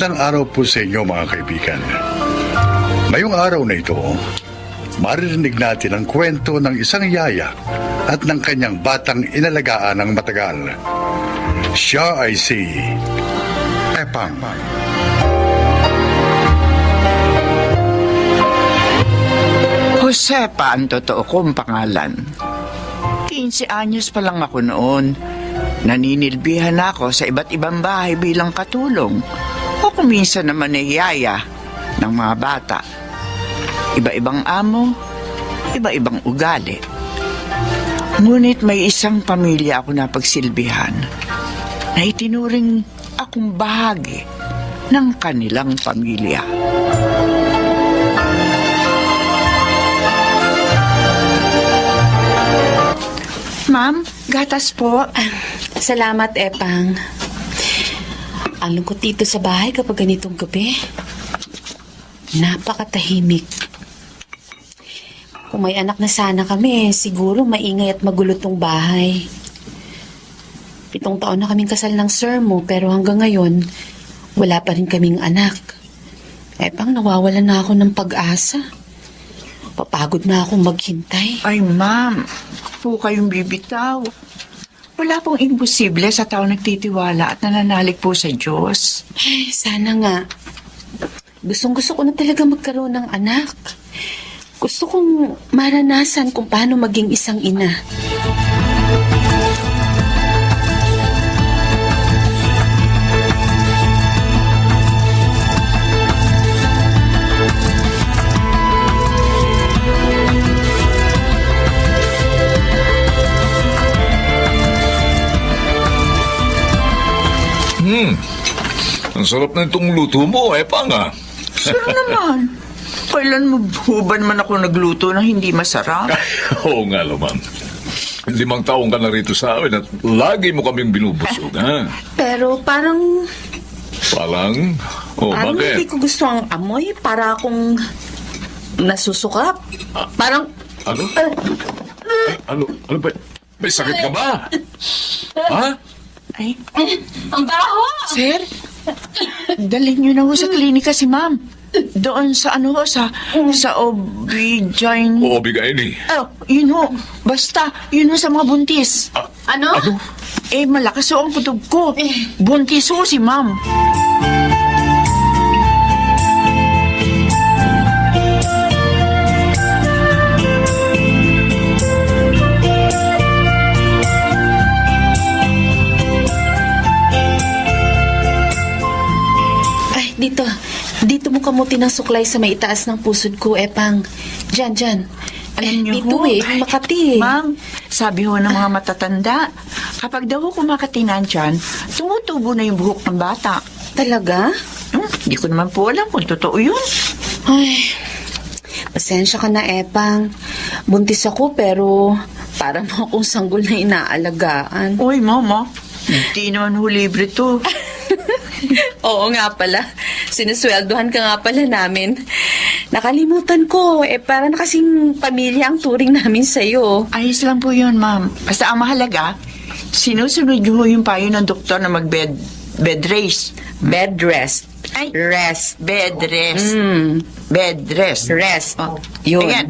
Magandang araw po sa inyo mga kaibigan. Ngayong araw na ito, maririnig natin ang kwento ng isang yaya at ng kanyang batang inalagaan ng matagal. Siya ay si Epang. Josepa ang totoo kong pangalan. 15 anyos pa lang ako noon. Naninilbihan ako sa iba't ibang bahay bilang katulong o kuminsan naman ay yaya ng mga bata. Iba-ibang amo, iba-ibang ugali. Ngunit may isang pamilya ako napagsilbihan na itinuring akong bahagi ng kanilang pamilya. Ma'am, gatas po. Salamat, Epang. Ang lungkot dito sa bahay kapag ganitong gabi. Napakatahimik. Kung may anak na sana kami, siguro maingay at magulo tong bahay. 7 taon na kaming kasal ng sir mo, pero hanggang ngayon, wala pa rin kaming anak. Epang, nawawalan na ako ng pag-asa. Papagod na akong maghintay. Ay, ma'am, po kayong bibitaw. Wala pong imposible sa tao nagtitiwala at nananalig po sa Diyos. Ay, sana nga. Gustong-gusto ko na talaga magkaroon ng anak. Gusto kong maranasan kung paano maging isang ina. Ang sarap na itong luto mo, Epang, ah. Sir naman, kailan mo ba naman ako nagluto na hindi masarap? Oo nga naman. 5 taong ka na rito sa amin at lagi mo kaming binubusog, ha? Pero parang Parang? hindi Bakit? ko gusto ang amoy. Para akong nasusukap. Parang, Ano? Ano ba? May sakit ka ba? Ha? Ay, ang baho! sir, dalhin niyo na ho sa klinika si ma'am. Doon sa sa OB-GYN. Oo, bigayin eh. Oh, yun ho. Basta, yun ho sa mga buntis. Ano? Ano? Eh, malakas ho ang kutob ko. Buntis ho si ma'am. Ay, dito mo kamuti ng suklay sa may itaas ng pusod ko, Epang. Diyan. Alam niyo Dito ho. Ay, Makati. Ma'am, sabi ho ng mga matatanda, kapag daw ho kumakatinan dyan, tumutubo na yung buhok ng bata. Talaga? Hindi ko naman po alam kung totoo yun. Ay, pasensya ka na, Epang. Buntis ako pero parang mo akong sanggol na inaalagaan. Uy, mama, hindi naman ho libre to. Oo nga pala. Sinusweldohan ka nga pala namin. Nakalimutan ko. Para na kasing pamilya ang turing namin sa'yo. Ayos lang po yun, ma'am. Basta ang mahalaga, sinusunod niyo ho yung payo ng doktor na bed race. Bed rest. Ay, Rest. bed rest. Mm. Bed rest. Rest. Oh, Yun. Ayan.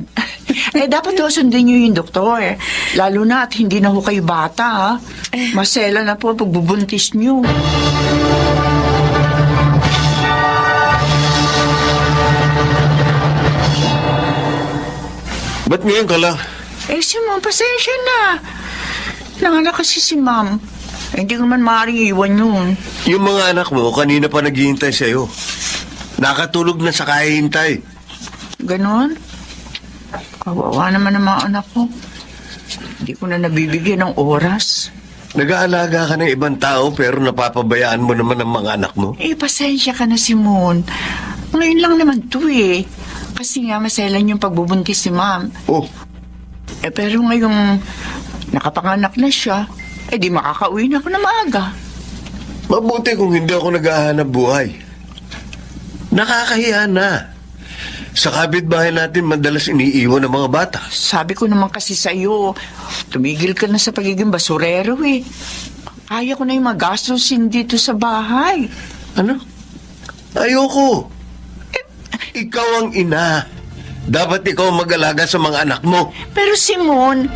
Dapat ho sundin niyo yung doktor. Lalo na at hindi na ho kayo bata, ha? Masela na po ang pagbubuntis niyo. Ba't ngayon ka lang? Eh, si ma'am, pasensya na. Nanganak kasi si ma'am. Hindi ko naman maaaring iwan yun. Yung mga anak mo, kanina pa naghihintay sa'yo. Nakatulog na sa kahihintay. Ganon? Kawawa naman ang mga anak ko. Hindi ko na nabibigyan ng oras. Nag-aalaga ka ng ibang tao pero napapabayaan mo naman ang mga anak mo. Eh, pasensya ka na, Simon. Ngayon lang naman to eh. Kasi nga maselan yung pagbubuntis si ma'am. Oh, Eh, pero ngayong nakapanganak na siya, eh di makakauwi na ako na maaga. mabuti kung hindi ako naghahanap buhay. Nakakahiya na. Sa kapitbahay natin madalas iniiwan ng mga bata. Sabi ko naman kasi sa iyo, tumigil ka na sa pagiging basurero eh. Kaya ko na yung magastosin dito sa bahay. Ano? Ayoko. Ikaw ang ina. Dapat ikaw ang mag-alaga sa mga anak mo. Pero Simon,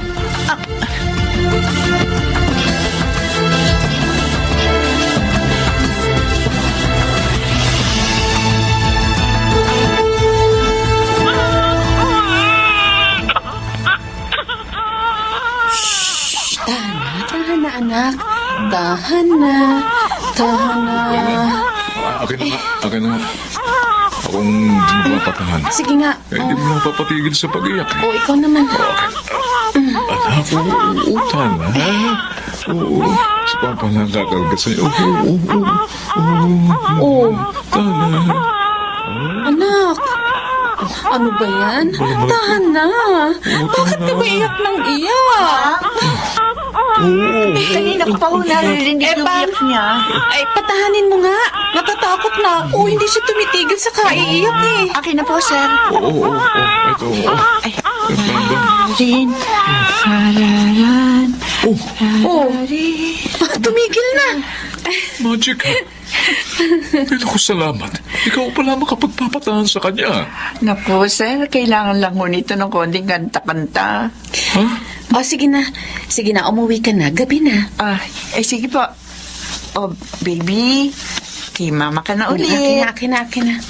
Tahan na, anak. Tahan na. Tahan na. Akin na. Akong mapatahan. Sige nga. Hindi mo lang papatigil sa pag-iyak. O, ikaw naman. Anak, uutan, ha? Oo, si Papa lang kakarga sa'yo. Oh, Tala. anak. Ano ba yan? Tahan na. Bakit ka ba iyak ng iyak? kanina ko pa ho naririnig yung iyak niya. Ay, patahanin mo nga. Natatakot na ako. Hindi siya tumitigil sa kaiiyak eh. Akin na po, sir. Oo. Ito. Ay, hararin, hararan, Oh, hararin. tumigil na. Magic, ha? Pero ko salamat. Ikaw pala makapagpapatahan sa kanya. Naku, sir, kailangan lang ho nito ng konting kanta-kanta. Ha? O, sige na. Sige na, umuwi ka na. Gabi na. Sige po. Oh, baby, kay mama ka na ulit. Akin na.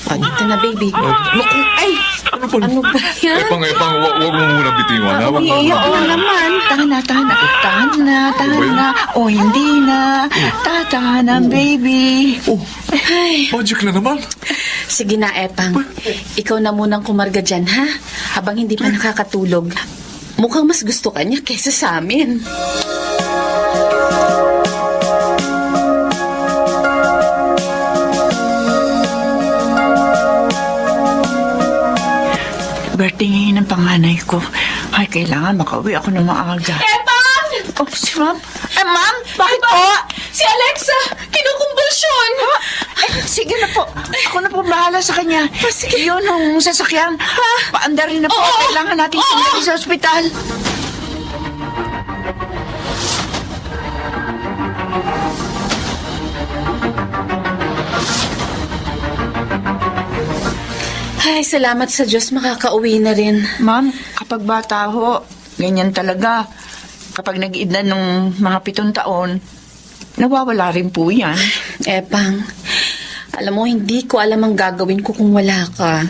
O, dito na, baby. Naku, ay! Ano ba? Ano ba yan? Epang, wag mo muna bitiwan, ha? Wag mo Iiyak na naman. Tahan na. O, hindi na. Tatahanan, baby. Ay, Magic na naman. sige na, Epang. Ikaw na munang kumarga dyan, ha? Habang hindi pa nakakatulog. Mukhang mas gusto ka niya kesa sa amin. Birthday ngayon ng panganay ko. Ay, kailangan makauwi ako ng maaga. Epang! Oh, si ma'am? Ma'am, bakit po? Si Alexa! Kinukumbulsyon! Ay, sige na po. Ako na po bahala sa kanya. sige. Yun ang sasakyan. Paandar rin na po. Oo. Kailangan natin sinali sa ospital. Ay, salamat sa Diyos, makakauwi na rin. Ma'am, kapag bata ho, ganyan talaga. Kapag nag-edad ng mga 7 taon, nawawala rin po yan. Epang, alam mo, hindi ko alam ang gagawin ko kung wala ka.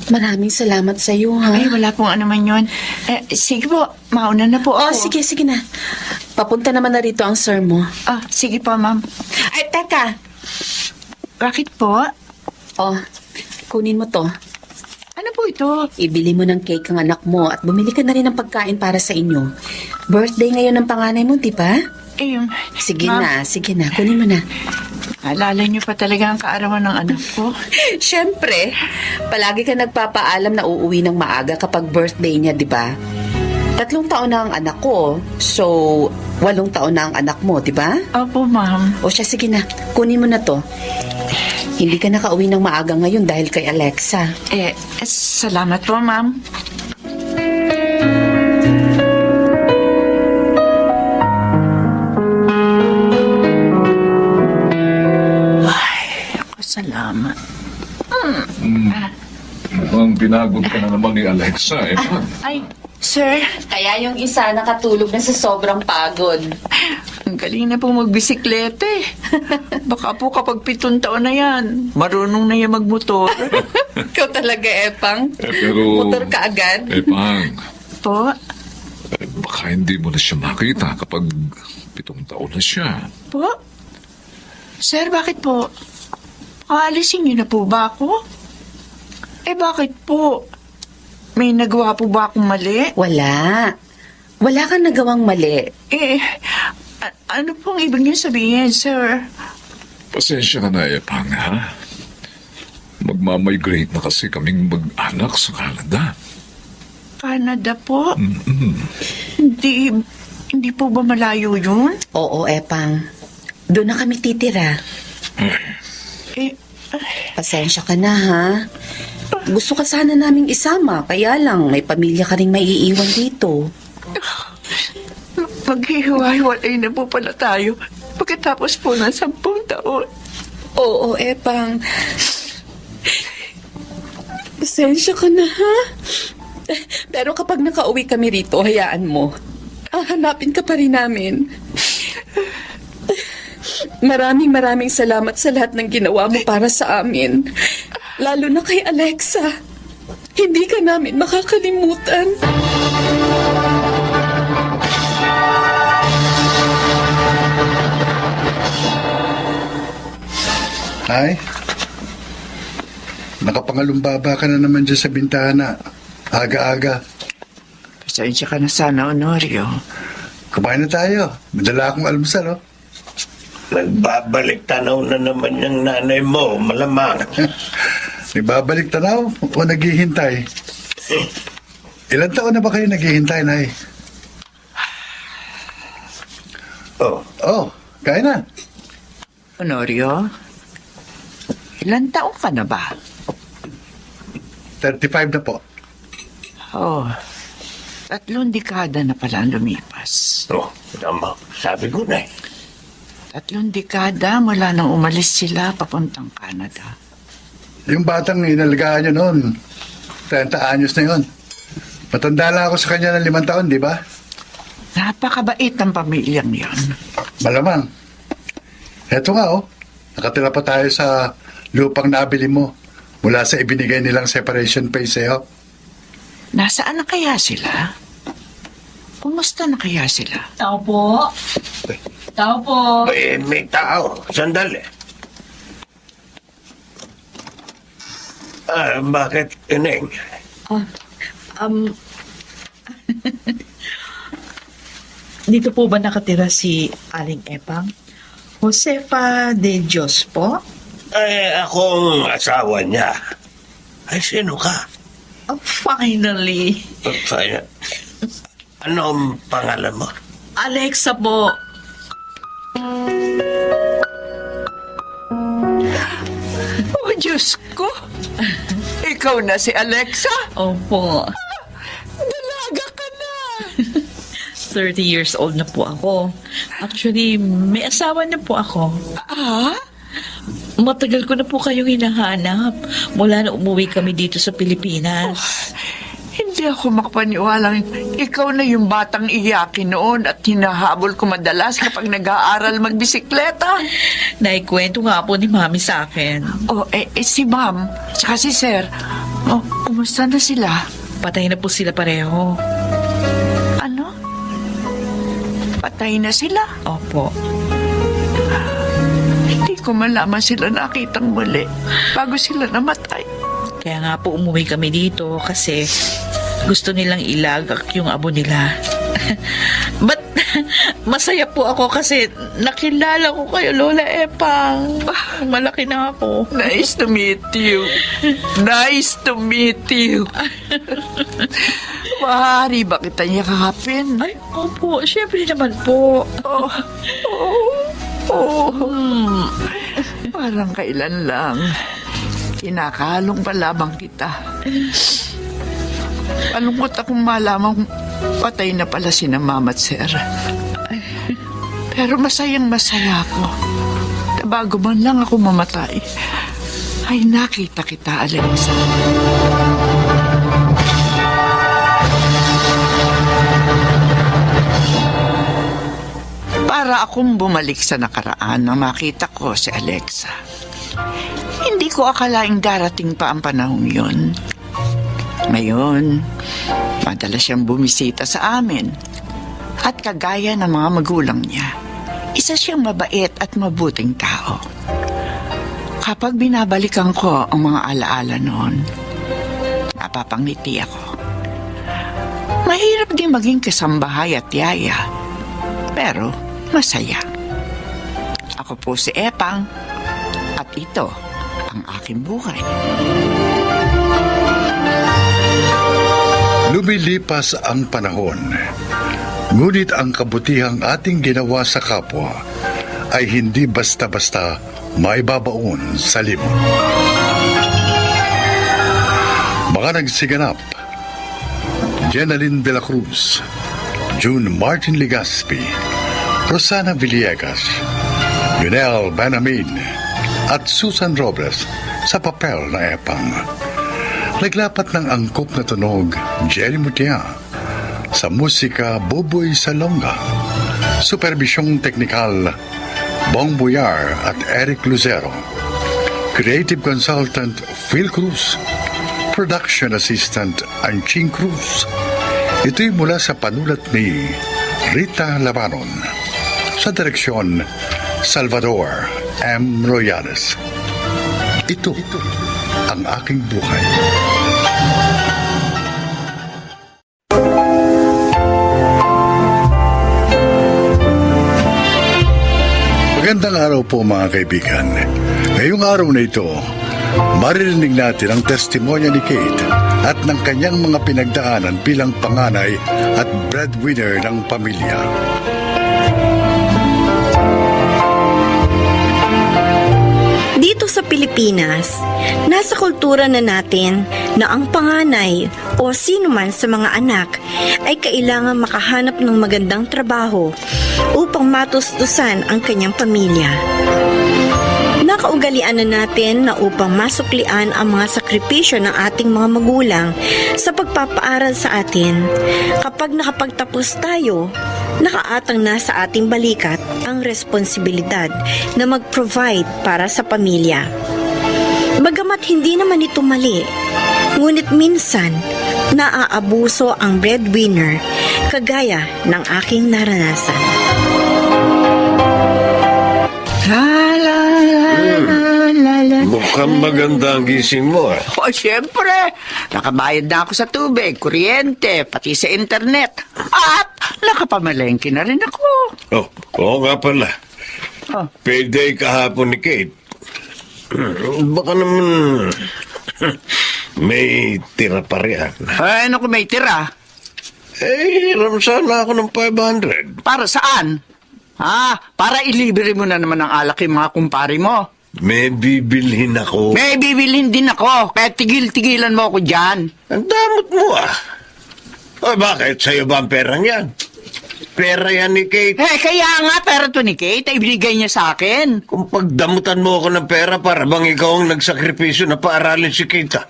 Maraming salamat sa iyo, ha? Ay, wala pong ano man yun. Sige po, mauna na po Oh, ako. sige na. Papunta naman na rito ang sir mo. Sige po, ma'am. Ay, teka! Bakit po? Oh, kunin mo to. Ano po ito? Ibili mo ng cake ang anak mo at bumili ka na rin ng pagkain para sa inyo. Birthday ngayon ng panganay mo, di ba? Sige Sige na, kunin mo na. Alala niyo pa talaga ang kaarawan ng anak ko. Siyempre, palagi ka nagpapaalam na uuwi ng maaga kapag birthday niya, di ba? 3 taon na ang anak ko, so 8 taon na ang anak mo, di ba? Opo, ma'am. O siya, sige na, kunin mo na to. Hindi ka nakauwi ng maaga ngayon dahil kay Alexa. Salamat po, ma'am. Salamat. Mukhang pinagod ka na naman ni Alexa, Ay, sir, Kaya yung isa nakatulog na sa sobrang pagod. ang galing na po magbisikleta eh. Baka po kapag 7 taon na yan, marunong na yan magmotor. Ikaw talaga, Epang. pero... Motor ka agad. Epang, Po? baka hindi mo na siya makita kapag 7 taon na siya. Po? Sir, bakit po? Aalisin niyo na po ba ako? Bakit po? May nagawa po ba akong mali? Wala. Wala kang nagawang mali. Ano pong ibig niyo sabihin, sir? Pasensya ka na, Epang, ha? Magmamigrate na kasi kaming mag-anak sa Canada. Canada po? Hindi po ba malayo yun? Oo, Epang. Doon na kami titira. Pasensya ka na, ha? Gusto ka sana naming isama, kaya lang may pamilya ka rin maiiwan dito. Maghihiwa-hiwalay na po pala tayo pagkatapos po ng 10 taon. Oo, Epang. Pasensya ka na, ha? Pero kapag nakauwi kami rito, hayaan mo. Hanapin ka pa rin namin. Maraming salamat sa lahat ng ginawa mo para sa amin. Lalo na kay Alexa. Hindi ka namin makakalimutan. Ay, nakapangalumbaba ka na naman dyan sa bintana. Aga-aga. Pasensya ka na sana, Honorio. Kumain na tayo. Madala akong almusal, oh. Nagbabalik tanaw na naman yung nanay mo, malamang. Nagbabalik tanaw o naghihintay? Ilan taon na ba kayo naghihintay, Nay? Oh, Oh, kaya na. Honorio, ilan taong ka na ba? 35 na po. Oh, 3 dekada na pala ang lumipas. oh, tama. Sabi ko na 3 dekada mula nang umalis sila papuntang Canada. Yung batang inalagaan nyo noon, 30 anyos na yun. Matanda lang ako sa kanya ng 5 taon, di ba? Napakabait ng pamilyang yon. Malamang. Eto nga, oh. Nakatira pa tayo sa lupang nabili mo mula sa ibinigay nilang separation pay sa'yo. Nasaan na kaya sila? Kumusta na kaya sila? Tao po. Tao po. may tao. Sandali. Bakit, Ineng? Dito po ba nakatira si Aling Epang? Josefa de Dios po? Akong asawa niya. Ay, sino ka? Oh, finally. Fine. Anong pangalan mo? Alexa po. Oh, Diyos ko! Ikaw na si Alexa? Opo. Dalaga ka na! 30 years old na po ako. Actually, may asawa na po ako. Ah? Matagal ko na po kayong hinahanap mula na umuwi kami dito sa Pilipinas. Hindi ako makapaniwalang ikaw na yung batang iyakin noon at hinahabol ko madalas kapag nag-aaral magbisikleta. Naikwento nga po ni Mami sa akin. Oh, si Ma'am, tsaka si Sir. Oh, kumusta na sila? Patay na po sila pareho. Ano? Patay na sila? Opo. Hindi ko malaman sila nakitang muli bago sila namatay. Kaya nga po umuwi kami dito kasi gusto nilang ilagak yung abo nila. But masaya po ako kasi nakilala ko kayo, Lola Epang. Malaki na ako. Nice to meet you. Nice to meet you. Maaari ba kita yakapin? Ay, opo. Siyempre naman po. Oh, parang kailan lang. Kinakalong pa lamang kita. Malungkot akong malamang patay na pala si na Mama at Sir. Pero masayang masaya ako. Na bago man lang ako mamatay, ay nakita kita, Alexa. Para akong bumalik sa nakaraan nang makita ko si Alexa. Hindi ko akalaing darating pa ang panahong yun. Ngayon, madalas siyang bumisita sa amin. At kagaya ng mga magulang niya, isa siyang mabait at mabuting tao. Kapag binabalikan ko ang mga alaala noon, napapangiti ako. Mahirap din maging kasambahay at yaya, pero masaya. Ako po si Epang, at ito ang aking buhay. Lumilipas ang panahon, ngunit ang kabutihang ating ginawa sa kapwa ay hindi basta-basta maibabaon sa limot. Mga nagsiganap: Jenaline de la Cruz, June Martin Legaspi, Rosana Villegas, Yunel Banamin, at Susan Robles sa papel na epang. Naglapat ng angkop na tunog, Jerry Mutia. Sa musika, Boboy Salonga. Supervisyong teknikal, Bong Buyar at Eric Lucero. Creative Consultant, Phil Cruz. Production Assistant, Anching Cruz. Ito'y mula sa panulat ni Rita Labanon. Sa direksyon, Salvador M. Royales. Ito ang aking buhay. Magandang araw po mga kaibigan. Ngayong araw na ito, maririnig natin ang testimonya ni Kate at ng kanyang mga pinagdaanan bilang panganay at breadwinner ng pamilya. Dito sa Pilipinas, nasa kultura na natin na ang panganay o sino man sa mga anak ay kailangan makahanap ng magandang trabaho upang matustusan ang kanyang pamilya. Nakaugalian na natin na upang masuklian ang mga sakripisyo ng ating mga magulang sa pagpapaaral sa atin, kapag nakapagtapos tayo, nakaatang na sa ating balikat ang responsibilidad na mag-provide para sa pamilya. Bagamat hindi naman ito mali, ngunit minsan naaabuso ang breadwinner kagaya ng aking naranasan. La la la la la. Mukhang maganda ang gising mo ah. O, siyempre, nakabayad na ako sa tubig, kuryente, pati sa internet. At nakapamalengke na rin ako. Oh, oo nga pala. Oh. Payday kahapon ni Kate. Baka naman may tira pa riyan. Ay, ano kung may tira? Hiram sana ako ng 500. Para saan? Para ilibre mo na naman ang alak yung mga kumpare mo. May bibilhin ako. May bibilhin din ako, kaya tigil-tigilan mo ako dyan. Ang damot mo ah. O bakit? Sa'yo ba ang perang yan? Pera yan ni Kate. Kaya nga, pera to ni Kate, ay binigay niya sa akin. Kung pagdamutan mo ako ng pera para bang ikaw ang nagsakripisyo na paaralin si Kate ah.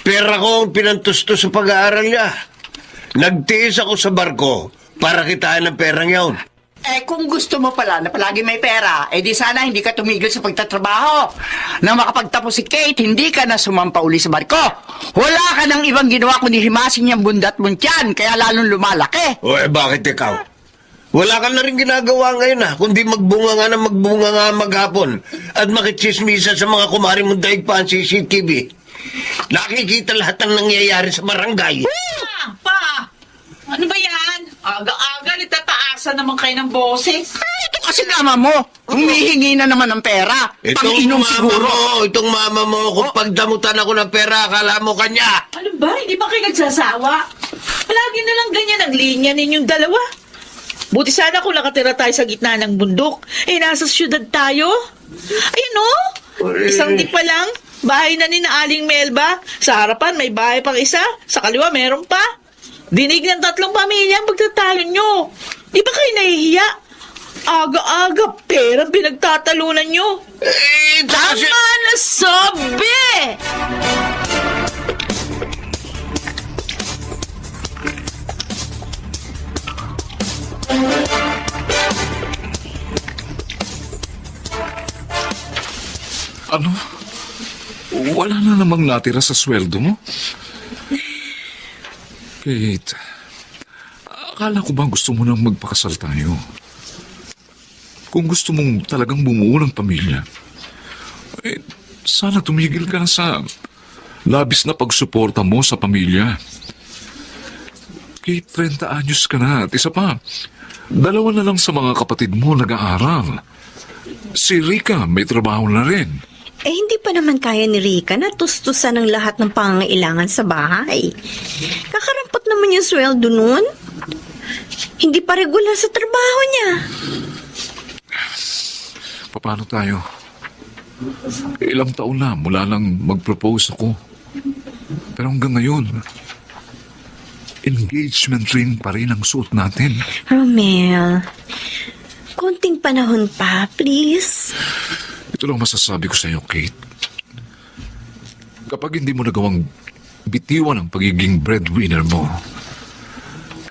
Pera ko ang pinantustos sa pag-aaral niya. Nagtiis ako sa barko para kitain ang perang yaon. Kung gusto mo pala na palagi may pera, di sana hindi ka tumigil sa pagtatrabaho. Nang makapagtapos si Kate, hindi ka na sumampa uli sa barko. Wala ka nang ibang ginawa kundi himasin niyang bundat mo tiyan, kaya lalong lumalaki. O bakit ikaw? Wala ka na rin ginagawa ngayon ah, kundi magbunga nga maghapon at makichismisa sa mga kumari mong daig pa ang CCTV. Nakikita lahat ng nangyayari sa barangay. Pa! Ano ba yan? Aga-aga, nagtataasan naman kayo ng boses. Ito kasi mama mo, humihingi na naman ng pera. Pang-inom siguro. Itong mama mo, kung pagdamutan ako ng pera, akala mo kanya. Ano ba? Hindi ba kayo nagsasawa? Palagi na lang ganyan ang linya ninyong dalawa. Buti sana kung nakatira tayo sa gitna ng bundok. Nasa syudad tayo. Ayun o, isang di pa lang. Bahay na ni na Aling Melba. Sa harapan may bahay pang isa. Sa kaliwa meron pa. Dinig ng 3 pamilya ang pagtatalo nyo. Di ba kayo nahihiya? Aga-aga, perang pinagtatalunan nyo. Tama na sabi! Ano? Wala na namang natira sa sweldo mo? Kate, akala ko ba gusto mo nang magpakasal tayo? Kung gusto mong talagang bumuo ng pamilya, sana tumigil ka sa labis na pagsuporta mo sa pamilya. Kate, 30 anyos ka na at isa pa, 2 na lang sa mga kapatid mo nag-aaral. Si Rica may trabaho na rin. Hindi pa naman kaya ni Rica na tustusan ang lahat ng pangangailangan sa bahay. Kakarampot naman yung sweldo nun. Hindi pa regular sa trabaho niya. Paano tayo? Ilang taon na mula lang mag-propose ako. Pero hanggang ngayon, engagement ring pa rin ang suot natin. Romel, konting panahon pa, please. Ito lang masasabi ko sa iyo, Kate. Kapag hindi mo nagawang bitiwan ang pagiging breadwinner mo,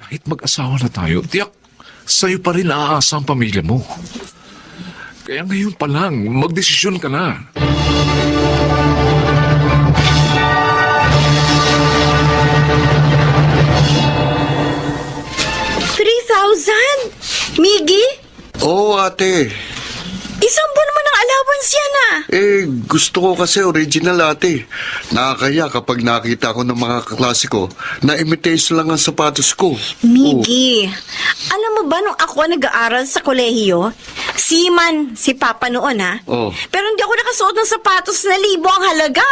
kahit mag-asawa na tayo, tiyak sa'yo pa rin aasa ang pamilya mo. Kaya ngayon pa lang, magdesisyon ka na. 3,000? Miggy? Oo, ate. Isang buwan naman ang allowance yan ah. Gusto ko kasi original, ate. Nakakaya kapag nakita ko ng mga kaklase ko na imitation lang ang sapatos ko. Miggy, alam mo ba nung ako nag-aaral sa kolehiyo, si Papa noon ha? Oh. Pero hindi ako nakasuot ng sapatos na 1,000 ang halaga.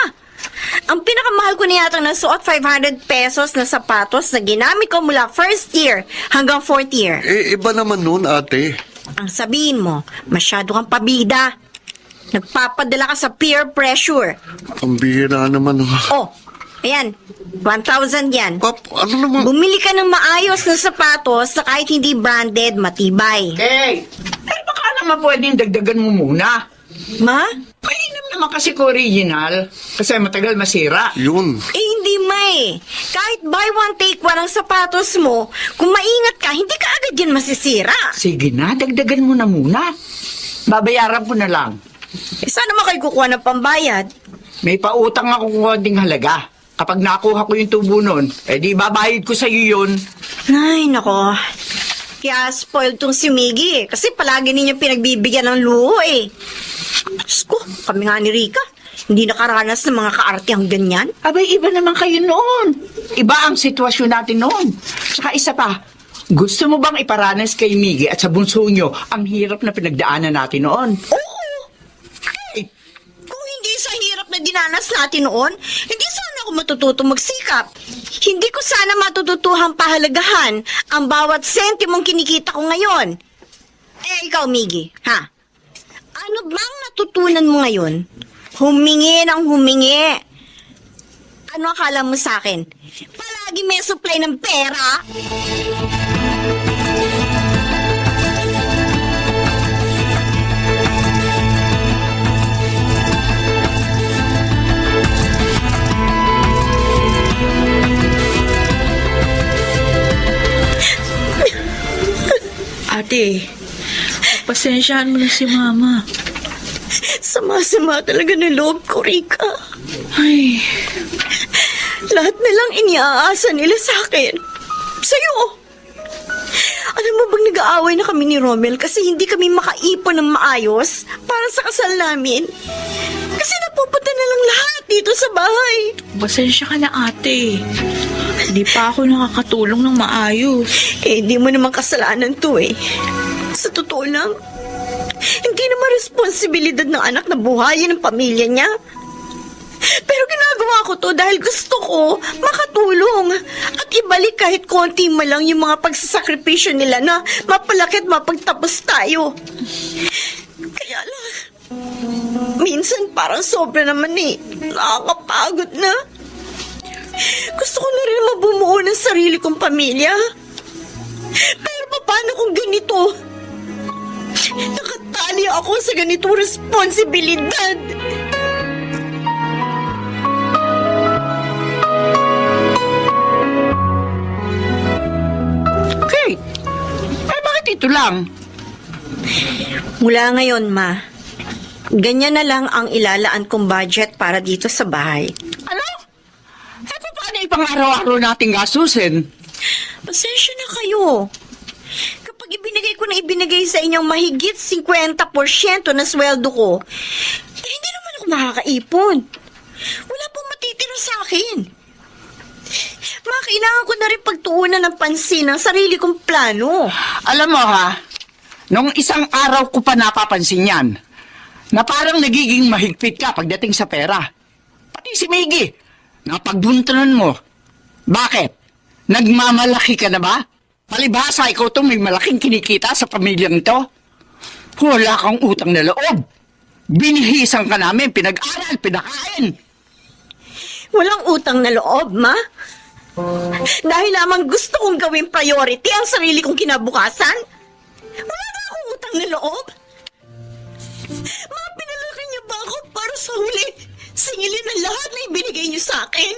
Ang pinakamahal ko na yata nasuot 500 pesos na sapatos na ginamit ko mula first year hanggang fourth year. Iba naman nun, ate. Ang sabihin mo, masyado kang pabida. Nagpapadala ka sa peer pressure. Ang bihira naman. Oh, ayan, 1,000 yan. Pap, ano naman? Bumili ka ng maayos na sapatos na kahit hindi branded, matibay. Okay. Baka naman pwedeng dagdagan mo muna. Ma? Mainam naman kasi ko original. Kasi matagal masira. Yun. Hindi may. Kahit buy one take one ang sapatos mo, kung maingat ka, hindi ka agad yan masisira. Sige na, dagdagan mo na muna. Babayaran ko na lang. Saan naman kayo kukuha ng pambayad? May pautang ako konting halaga. Kapag nakuha ko yung tubo nun, di babayad ko sa'yo yun. Ay, nako. Kaya spoiled tong si Miggy kasi palagi ninyo pinagbibigyan ng luho eh. Diyos ko, kami nga ni Rika, hindi nakaranas ng mga kaartihang ganyan. Abay, iba naman kayo noon. Iba ang sitwasyon natin noon. Saka isa pa, gusto mo bang iparanas kay Miggy at sa bunso nyo ang hirap na pinagdaanan natin noon? Oo! Kung hindi sa hirap na dinanas natin noon, hindi sana ako matututo magsikap. Hindi ko sana matututuhang pahalagahan ang bawat sentimong kinikita ko ngayon. Ikaw, Miggy, ha? Ano bang natutunan mo ngayon? Humingi ng humingi. Ano akala mo sa akin? Palagi may supply ng pera? Ate, pasensyahan mo na si Mama. Sama-sama talaga ng loob ko, Rika. Ay, Lahat na lang iniaasa nila sa akin. Sa'yo. Alam mo bang nag-aaway na kami ni Romel kasi hindi kami makaipon ng maayos para sa kasal namin? Kasi napupunta na lang lahat dito sa bahay. pasensya ka na ate. Hindi pa ako nakakatulong ng maayos. Hindi mo naman kasalanan to eh. Sa totoo lang, hindi naman responsibilidad ng anak na buhayin ang pamilya niya. Pero ginagawa ko to dahil gusto ko makatulong at ibalik kahit konti man lang yung mga pagsasakripisyo nila na mapalaki at mapagtapos tayo. Kaya lang, minsan parang sobra naman eh. Nakakapagod na. Gusto ko na rin mabumuo ng sarili kong pamilya. Pero paano kung ganito? Nakatali ako sa ganitong responsibilidad. Okay. Bakit ito lang? Mula ngayon, Ma, ganyan na lang ang ilalaan kong budget para dito sa bahay. Ano? Paano ipang araw-araw nating gastusin? Pasensya na kayo. Kapag ibinigay sa inyong mahigit 50% na sweldo ko, hindi naman ako makakaipon. Wala pong matitira sa akin. Kailangan ko na rin pagtuunan ng pansin ang sarili kong plano. Alam mo ha, nung isang araw ko pa napapansin yan, na parang nagiging mahigpit ka pagdating sa pera. Pati si Miggy, napagbuntunan mo. Bakit? Nagmamalaki ka na ba? Palibhasa, ikaw to may malaking kinikita sa pamilyang ito. Wala kang utang na loob. Binihisan ka namin, pinag-aral, pinakain. Walang utang na loob, Ma. Dahil lamang gusto kong gawing priority ang sarili kong kinabukasan. Wala na akong utang na loob. Ma, pinalaki niyo Sa huli, singilin ang lahat na ibinigay niyo sa akin.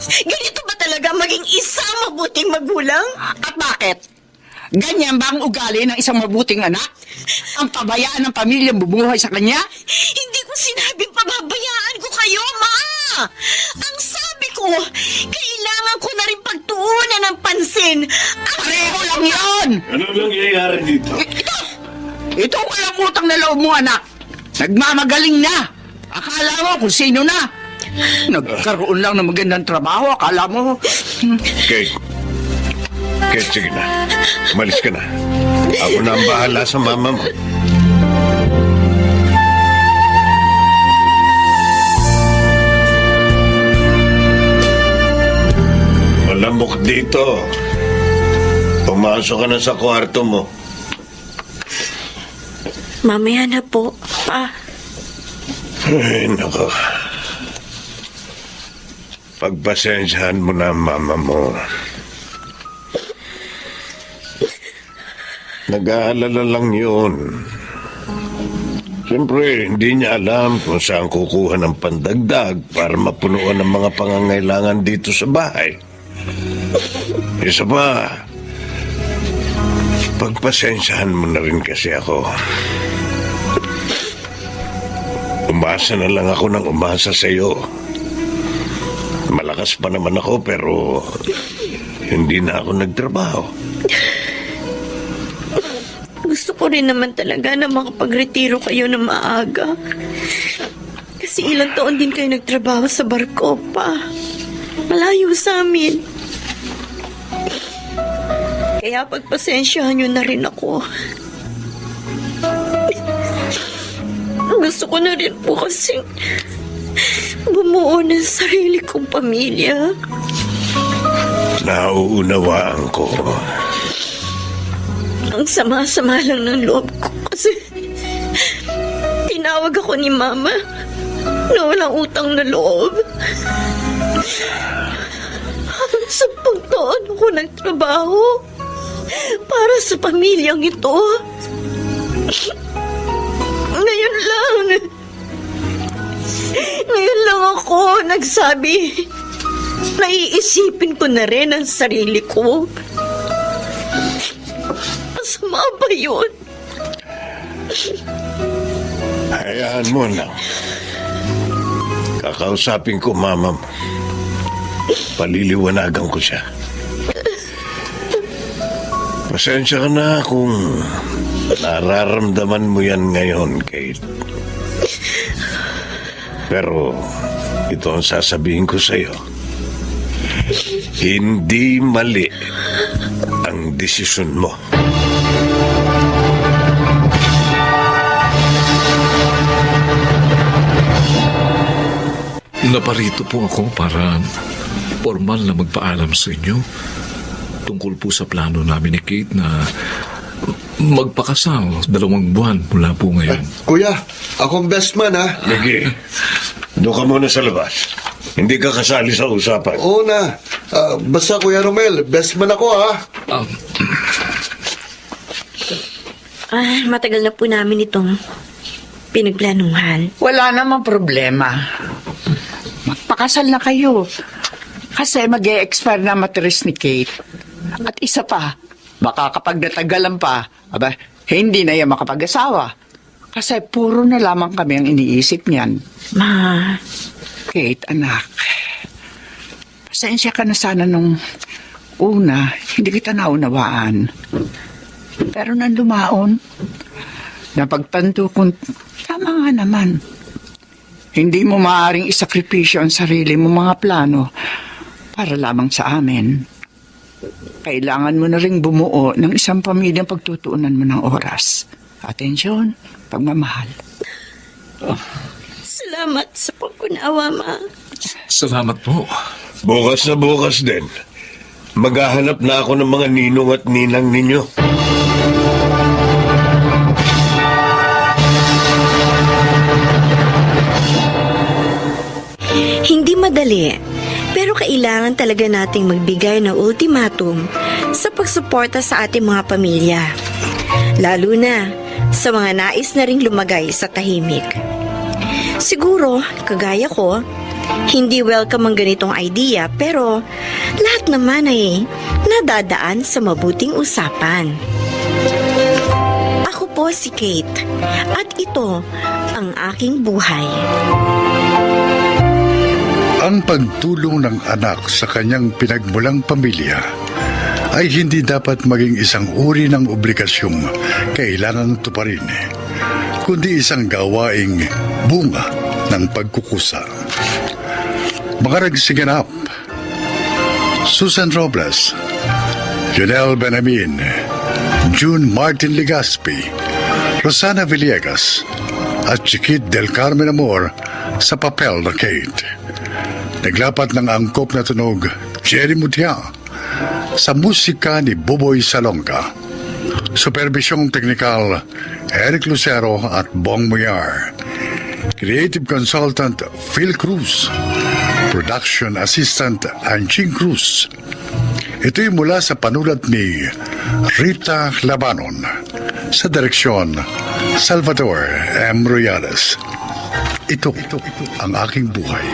Ganito ba talaga maging isang mabuting magulang? At bakit? Ganyan ba ang ugali ng isang mabuting anak? Ang pabayaan ng pamilyang bumuhay sa kanya? Hindi ko sinabing pababayaan ko kayo, Ma! Ang sabi ko, kailangan ko na rin pagtuunan ng pansin. Pareho lang yun! Ano nangyayari dito? Ito ang walang utang na loob mo, anak. Nagmamagaling na. Akala mo kung sino na. Nagkaroon lang ng magandang trabaho. Akala mo. Kate. Kate, sige na. Umalis ka na. Ako na ang bahala sa mama mo. Malamok dito. Pumasok ka na sa kwarto mo. Mamaya na po, Pa. Ay, nako. Pagpasensyahan mo na ang mama mo. Nag-aalala lang yun. Siyempre, hindi niya alam kung saan kukuha ng pandagdag para mapunuan ang mga pangangailangan dito sa bahay. Isa pa, pagpasensyahan mo na rin kasi ako. Umasa na lang ako ng umasa sa iyo. Malakas pa naman ako pero hindi na ako nagtrabaho. Gusto ko rin naman talaga na makapagretiro kayo ng maaga. Kasi ilang taon din kayo nagtrabaho sa barko, Pa. Malayo sa amin. Kaya pagpasensyahan nyo na rin ako. Gusto ko na rin po kasi bumuo ng sarili kong pamilya. Nauunawaan ko. Ang sama-sama lang ng loob ko kasi tinawag ako ni Mama na walang utang na loob. 10 taon ako nagtrabaho para sa pamilyang ito. Ngayon lang ako nagsabi na iisipin ko na rin ang sarili ko. Masama ba yun? Hayaan mo lang. Kakausapin ko mama mo. Paliliwanagan ko siya. Pasensya ka na kung nararamdaman mo yan ngayon, Kate. Pero ito ang sasabihin ko sa'yo. Hindi mali ang desisyon mo. Naparito po ako para formal na magpaalam sa inyo tungkol po sa plano namin ni Kate na magpakasal 2 buwan mula po ngayon. Kuya, akong best man ha. Sige, doon ka muna sa labas. Hindi ka kasali sa usapan. Oo na. Basta Kuya Romel, best man ako ha. Matagal na po namin itong pinagplanuhan. Wala namang problema. Magpakasal na kayo. Kasi mag-e-expire na matris ni Kate. At isa pa, baka kapag natagalan pa, hindi na yan makapag-asawa. Kasi puro na lamang kami ang iniisip niyan. Ma, Kate, anak, pasensya ka na sana nung una, hindi kita naunawaan. Pero nang lumaon, napagtanto kong tama nga naman. Hindi mo maaaring isakripisyo ang sarili mo mga plano para lamang sa amin. Kailangan mo na ring bumuo ng isang pamilyang pagtutuunan mo ng oras. Atensyon, pagmamahal. salamat sa pagkunawa, Ma. Salamat po. Bukas na bukas din. Maghahanap na ako ng mga ninong at ninang ninyo. Hindi madali, pero kailangan talaga nating magbigay ng ultimatum sa pagsuporta sa ating mga pamilya. Lalo na sa mga nais na ring lumagay sa tahimik. Siguro, kagaya ko, hindi welcome ang ganitong idea pero lahat naman ay nadadaan sa mabuting usapan. Ako po si Kate at ito ang aking buhay. Ang pagtulong ng anak sa kanyang pinagmulang pamilya ay hindi dapat maging isang uri ng obligasyong kailangan tuparin, kundi isang gawaing bunga ng pagkukusa. Mga nagsiganap: Susan Robles, Junel Benamin, June Martin Legaspi, Rosana Villegas, at Chiquit del Carmen Amor sa papel na Kate. Naglapat ng angkop na tunog, Jerry Mutia, sa musika ni Boboy Salonga. Supervisyong teknikal, Eric Lucero at Bong Muyar. Creative Consultant, Phil Cruz. Production Assistant, Anching Cruz. Ito'y mula sa panulat ni Rita Labanon. Sa direksyon, Salvador M. Royales. Ito ang aking buhay.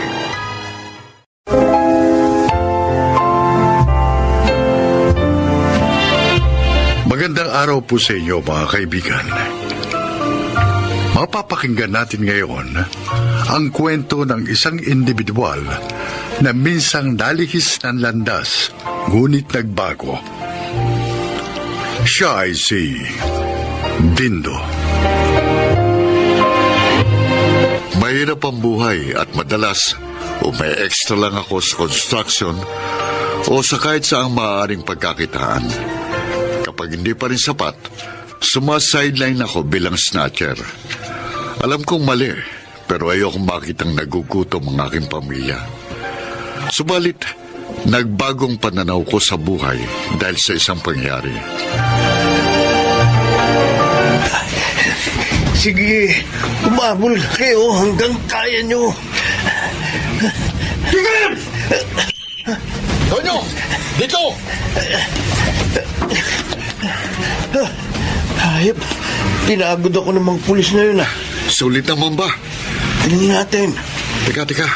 Magandang araw po sa inyo, mga kaibigan. Mapapakinggan natin ngayon ang kwento ng isang individual na minsang nalihis ng landas, ngunit nagbago. Siya ay si Dindo. Mahirap ang buhay at madalas o may extra lang ako sa construction o sa kahit saang maaaring pagkakitaan. Kapag hindi pa rin sapat, sumasideline ako bilang snatcher. Alam kong mali, pero ayokong makitang nagugutom ang aking pamilya. Subalit, nagbagong pananaw ko sa buhay dahil sa isang pangyari. Sige, umabol kayo hanggang kaya nyo. Tonyo! Dito! Hayop, pinagod ako ng mga pulis na yun ah. Sulit naman ba? Tingnan natin. Teka.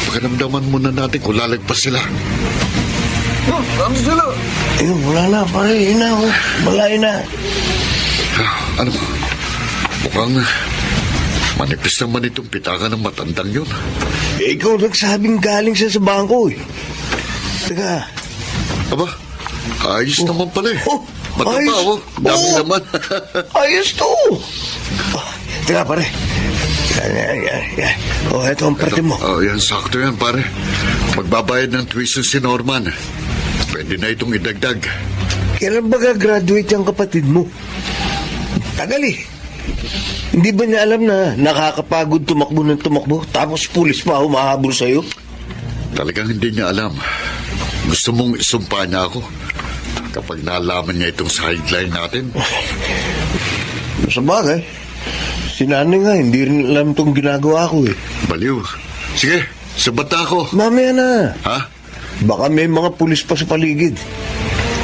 Pakiramdaman muna natin kung lalagpas sila. Ayun, wala na, pare. Yun na, oh. Malayo na. Ano? Mukhang manipis naman itong pitaka ng matandang yun. Ikaw nagsabing galing siya sa bangko eh. Teka. Aba, ayos naman pala eh. Oh, Mataba, ayos. oh. Dami Oh. naman. Ayos to. Teka, pare. Yan. Oh, ito ang parte mo. Oh, yan, sakto yan, pare. Magbabayad ng tuition si Norman. Pwede na itong idagdag. Kailan ba gagraduate yung kapatid mo? Tagal eh. Hindi ba niya alam na nakakapagod tumakbo ng tumakbo tapos pulis pa humahabol sa'yo? Talagang hindi niya alam. Gusto mong isumpa niya ako kapag nalaman niya itong sideline natin. Sa bagay, si nanay nga, hindi rin alam itong ginagawa ko eh. Baliw. Sige, sabat na ako. Mamaya na. Ha? Baka may mga pulis pa sa paligid.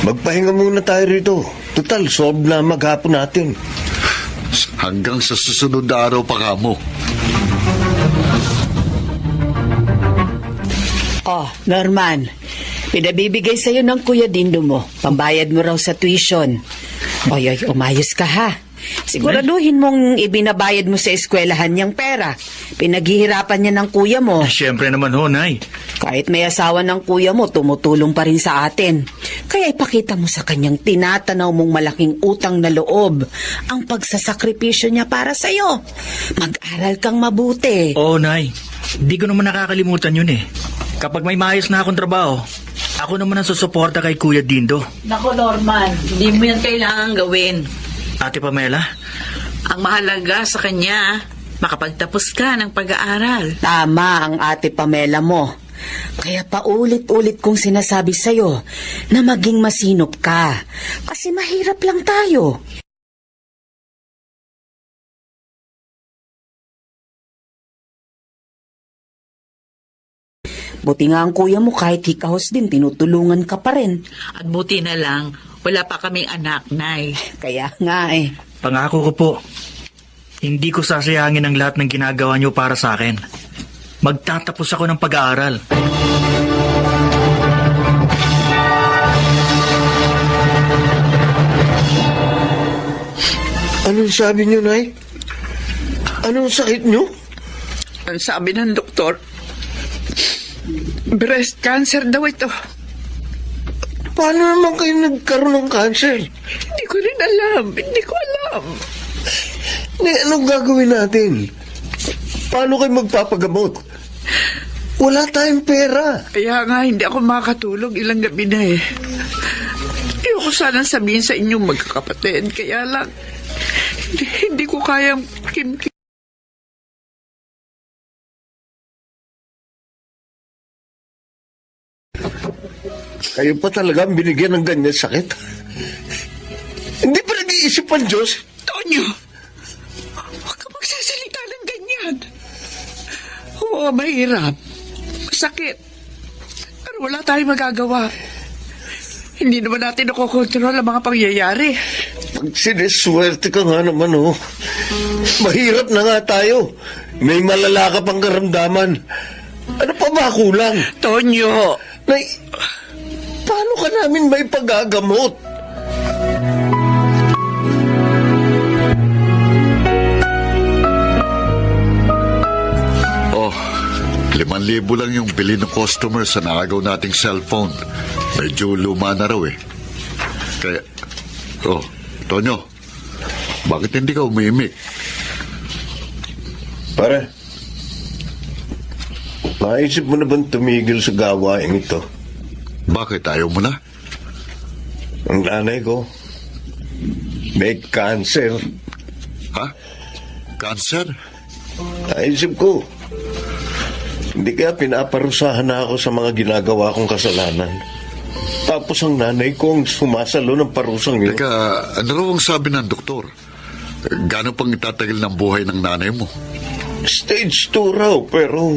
Magpahinga muna tayo rito. Total, solve na maghapon natin. Hanggang sa susunod na araw pa kamo. Oh, Norman, pinabibigay sa'yo ng Kuya Dindo mo. Pambayad mo raw sa tuition. Oy, umayos ka ha. Siguraduhin mong ibinabayad mo sa eskwelahan niyang pera. Pinaghihirapan niya ng kuya mo. Siyempre naman ho, Nay. Kahit may asawa ng kuya mo, tumutulong pa rin sa atin. Kaya ipakita mo sa kanyang tinatanaw mong malaking utang na loob ang pagsasakripisyo niya para sa'yo. Mag-aral kang mabuti. Oo, Nay. Di ko naman nakakalimutan yun eh. Kapag may maayos na akong trabaho, ako naman ang susuporta kay Kuya Dindo. Nako, Norman, hindi mo yan kailangan gawin. Ate Pamela? Ang mahalaga sa kanya, makapagtapos ka ng pag-aaral. Tama ang Ate Pamela mo. Kaya paulit-ulit kong sinasabi sa'yo na maging masinop ka. Kasi mahirap lang tayo. Buti nga ang kuya mo kahit hikahos din, tinutulungan ka pa rin. At buti na lang, wala pa kaming anak, Nay. Kaya nga eh. Pangako ko po, Hindi ko sasayangin ang lahat ng ginagawa niyo para sa akin. Magtatapos ako ng pag-aaral. Anong sabi niyo, Nay? Anong sakit niyo? Ang sabi ng doktor, breast cancer daw ito. Paano naman kayo nagkaroon ng cancer? Hindi ko rin alam. Hindi ko alam. Nay, anong gagawin natin? Paano kayo magpapagamot? Wala tayong pera. Kaya nga, hindi ako makatulog ilang gabi na eh. Ayoko sanang sabihin sa inyong magkakapatid. Kaya lang, hindi ko kayang kim-kim. Kayo pa talaga ang binigyan ng ganyan sakit? Hindi pa nag-iisip ang Diyos? Tonyo! Huwag ka magsasalita ng ganyan. Oo, mahirap. Masakit. Pero wala tayong magagawa. Hindi naman natin nakokontrol ang mga pangyayari. Pag siniswerte ka nga naman, oh. Mahirap na nga tayo. May malala ka pang karamdaman. Ano pa ba kulang? Tonyo! Nay, paano ka namin may pagagamot? Oh, 5,000 lang yung bili ng customer sa naagaw nating cellphone. Medyo luma na raw eh. Kaya, Tonyo, bakit hindi ka umiimik? Pare, naisip mo na bang tumigil sa gawain ito? Bakit ayaw mo na? Ang nanay ko, may cancer. Ha? Cancer? Naisip ko, hindi kaya pinaparusahan na ako sa mga ginagawa kong kasalanan. Tapos ang nanay ko ang sumasalo ng parusang yun. Teka, ano raw ang sabi ng doktor? Gano'n pang itatagal ng buhay ng nanay mo? Stage 2 raw, pero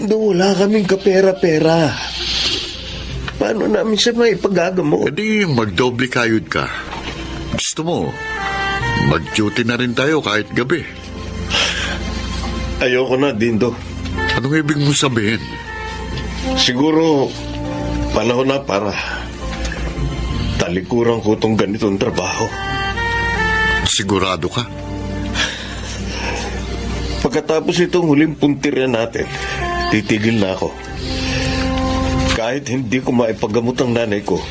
wala kaming kapera-pera. Paano namin siya may pagagamot? E di magdoble kayod ka. Gusto mo, mag-duty na rin tayo kahit gabi. Ayoko na, Dindo. Anong ibig mo sabihin? Siguro, panahon na para talikuran ko itong ganitong trabaho. Sigurado ka? Pagkatapos itong huling puntirya natin, titigil na ako. Kahit hindi ko maipagamot ang nanay ko,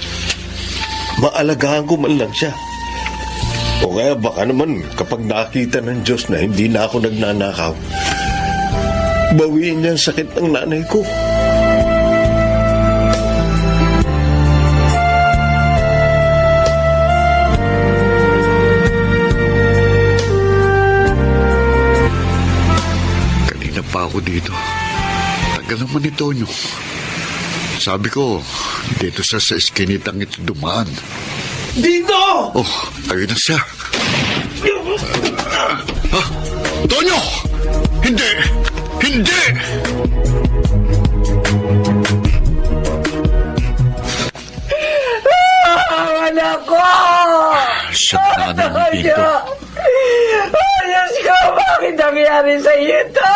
maalagaan ko man lang siya. O kaya baka naman kapag nakita ng Diyos na hindi na ako nagnanakaw, bawiin niya ang sakit ng nanay ko. Kanina pa ako dito. Tagal naman ito nyo. Sabi ko, dito sa eskinitang ito dumaan. Dito! Oh, ayun na siya. Tonyo! Hindi! Hindi! Anak ko! Siya na ng dito. Diyos ko, bakit nangyari sa iyo ito?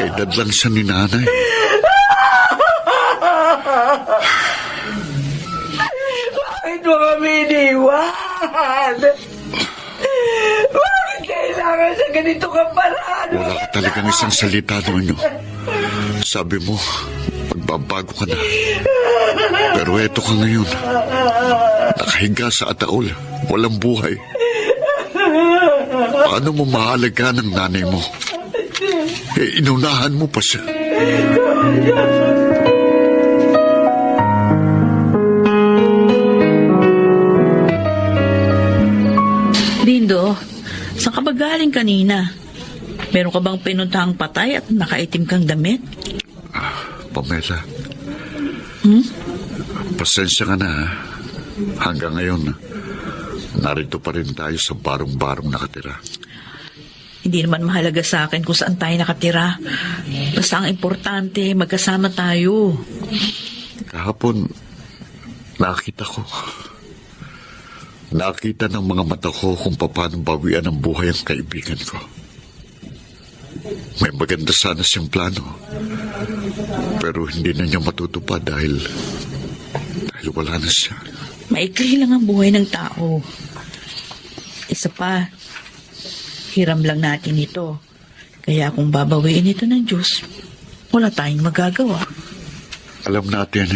Kay dad lang siya ni nanay. Bakit mo kami iniwan? Bakit kailangan sa ganito kang paraan? Wala ka talagang isang salita doon nyo. Sabi mo, magbabago ka na. Pero eto ka ngayon. Nakahiga sa ataol. Walang buhay. Paano mo mahalagaan ng nanay mo? Inunahan mo pa siya. Dindo, saan ka ba galing kanina? Meron ka bang pinuntahang patay at nakaitim kang damit? Pamela. Pasensya ka na, ha? Hanggang ngayon, narito pa rin tayo sa barong-barong nakatira. Hindi naman mahalaga sa akin kung saan tayo nakatira. Basta ang importante, magkasama tayo. Kahapon, nakita ko. Nakita ng mga mata ko kung paano bawian ng buhay ang kaibigan ko. May maganda sana siyang plano. Pero hindi na niya matutupad dahil wala na siya. Maikli lang ang buhay ng tao. Isa pa, hiram lang natin ito. Kaya kung babawiin ito ng Diyos, wala tayong magagawa. Alam natin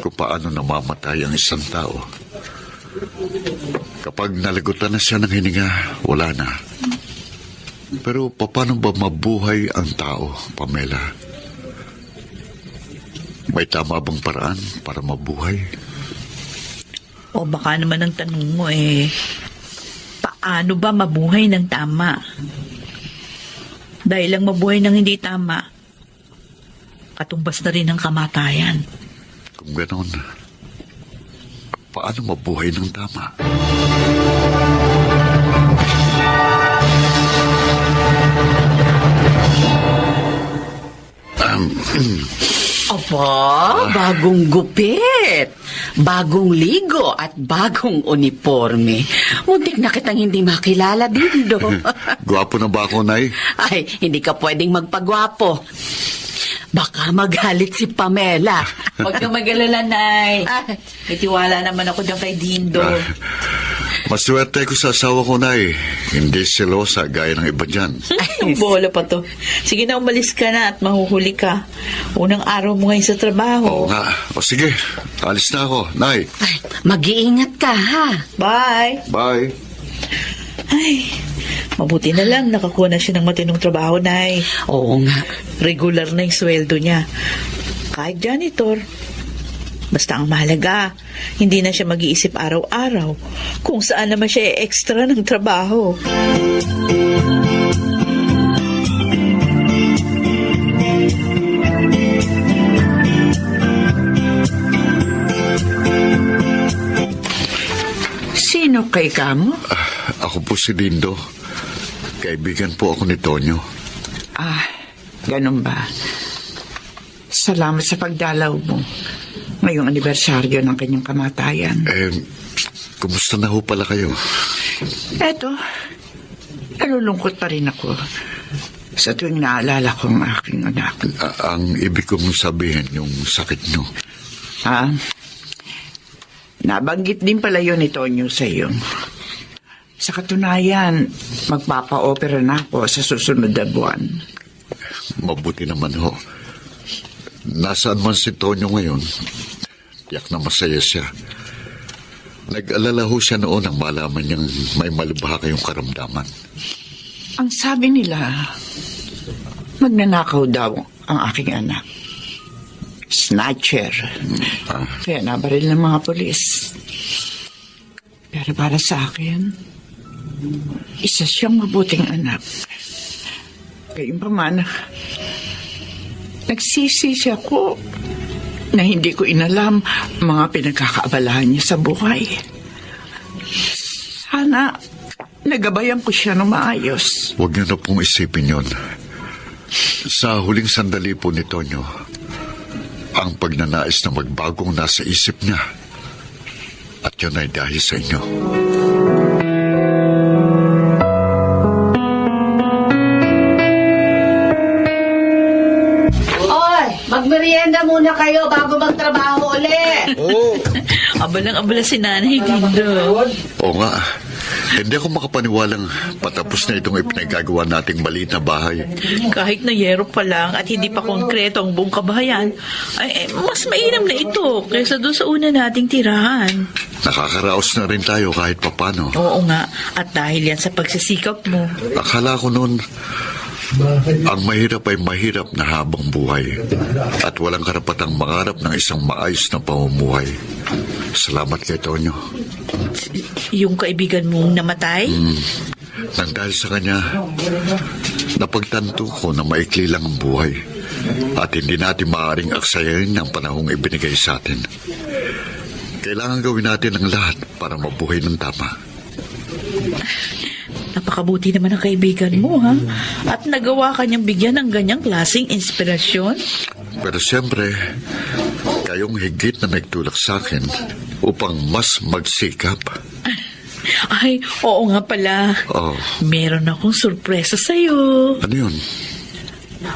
kung paano namamatay ang isang tao. Kapag nalagutan na siya ng hininga, wala na. Pero paano ba mabuhay ang tao, Pamela? May tama bang paraan para mabuhay? O baka naman ang tanong mo paano ba mabuhay ng tama? Dahil lang mabuhay ng hindi tama, katumbas na rin ang kamatayan. Kung ganon, paano mabuhay ng tama? Aba, bagong gupit, bagong ligo at bagong uniforme. Muntik na kitang hindi makilala, Dindo. Gwapo na ba ako, Nay? Ay, hindi ka pwedeng magpagwapo. Baka magalit si Pamela. Huwag kang mag-alala, Nay. May tiwala naman ako dyan kay Dindo. Maswerte ko sa asawa ko, Nay. Hindi selosa gaya ng iba dyan. Ang bola pa to. Sige na, umalis ka na at mahuhuli ka. Unang araw mo ngayon sa trabaho. Oo nga. O sige, alis na ako, Nay. Ay, mag-iingat ka, ha? Bye! Bye. Ay, mabuti na lang nakakuha na siya ng matinong trabaho, Nay. Oo nga. Regular na yung sweldo niya. Kahit janitor. Basta ang mahalaga, hindi na siya mag-iisip araw-araw kung saan naman siya extra ng trabaho. Sino kay kamo? Ako po si Dindo. Kaibigan po ako ni Tonyo. Ganun ba? Salamat sa pagdalaw mo. Ngayong anibersaryo ng kanyang kamatayan. Kumusta na ho pala kayo? Eto, nalulungkot pa rin ako sa tuwing naalala ko ang aking anak. Ang ibig kong sabihin, yung sakit nyo. Nabanggit din pala yun ni Tonyo sa iyo. Sa katunayan, magpapa-opera na ako sa susunod na buwan. Mabuti naman ho. Nasaan man si Tonyo ngayon, tiyak na masaya siya. Nag-alala ho siya noon nang malaman niyang may malubha kayong karamdaman. Ang sabi nila, magnanakaw daw ang aking anak. Snatcher. Kaya nabaril ng mga polis. Pero para sa akin, isa siyang mabuting anak. Gayunpaman, nagsisisi ako na hindi ko inalam mga pinagkakaabalahan niya sa buhay. Sana nagabayan ko siya ng maayos. Huwag niyo na pong isipin yun. Sa huling sandali po ni Tonyo, ang pagnanais na magbagong nasa isip niya. At yun ay dahil sa inyo. Magmerienda muna kayo bago magtrabaho ulit. Abalang-abala si Nanay Dindo. Oo nga. Hindi ako makapaniwalang patapos na itong ipinagagawa nating maliit na bahay. Kahit na yero pa lang at hindi pa konkreto ang buong kabahayan, ay mas mainam na ito kaysa doon sa una nating tirahan. Nakakaraos na rin tayo kahit papano. Oo nga, at dahil yan sa pagsisikap mo. Akala ko noon, ang mahirap ay mahirap na habang buhay at walang karapatang mangarap ng isang maayos na pamumuhay. Salamat kay Tonyo. Yung kaibigan mong namatay? Nang dahil sa kanya, napagtanto ko na maikli lang ang buhay at hindi natin maaaring aksayahin ang panahong ibinigay sa atin. Kailangan gawin natin ang lahat para mabuhay ng tama. Napakabuti naman ang kaibigan mo, ha? At nagawa kanyang bigyan ng ganyang klaseng inspirasyon? Pero siyempre, kayong higit na nagtulak sa akin upang mas magsikap. Ay, oo nga pala. Oh, Meron akong sorpresa sa'yo. ano yun?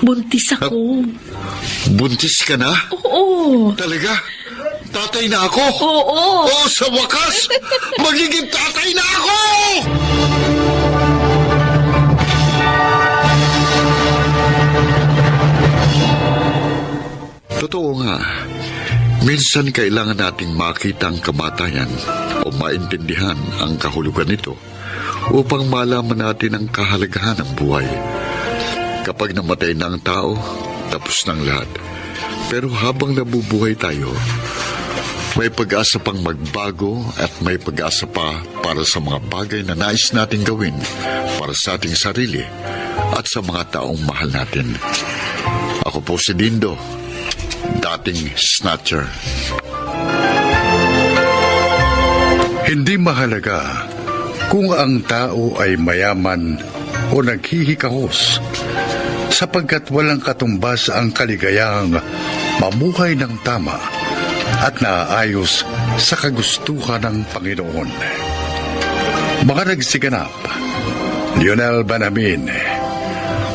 Buntis ako. Buntis ka na? Oo. Talaga? Tatay na ako? Oo. Oh, sa wakas! Magiging tatay na ako! Totoo nga. Minsan kailangan nating makita ang kamatayan o maintindihan ang kahulugan nito upang malaman natin ang kahalagahan ng buhay. Kapag namatay na ang tao, tapos ng lahat. Pero habang nabubuhay tayo, may pag-asa pang magbago at may pag-asa pa para sa mga bagay na nais nating gawin para sa ating sarili at sa mga taong mahal natin. Ako po si Dindo, dating snatcher. Hindi mahalaga kung ang tao ay mayaman o naghihikahos, sapagkat walang katumbas ang kaligayahang mamuhay ng tama at naaayos sa kagustuhan ng Panginoon. Mga nagsiganap: Lionel Banamin,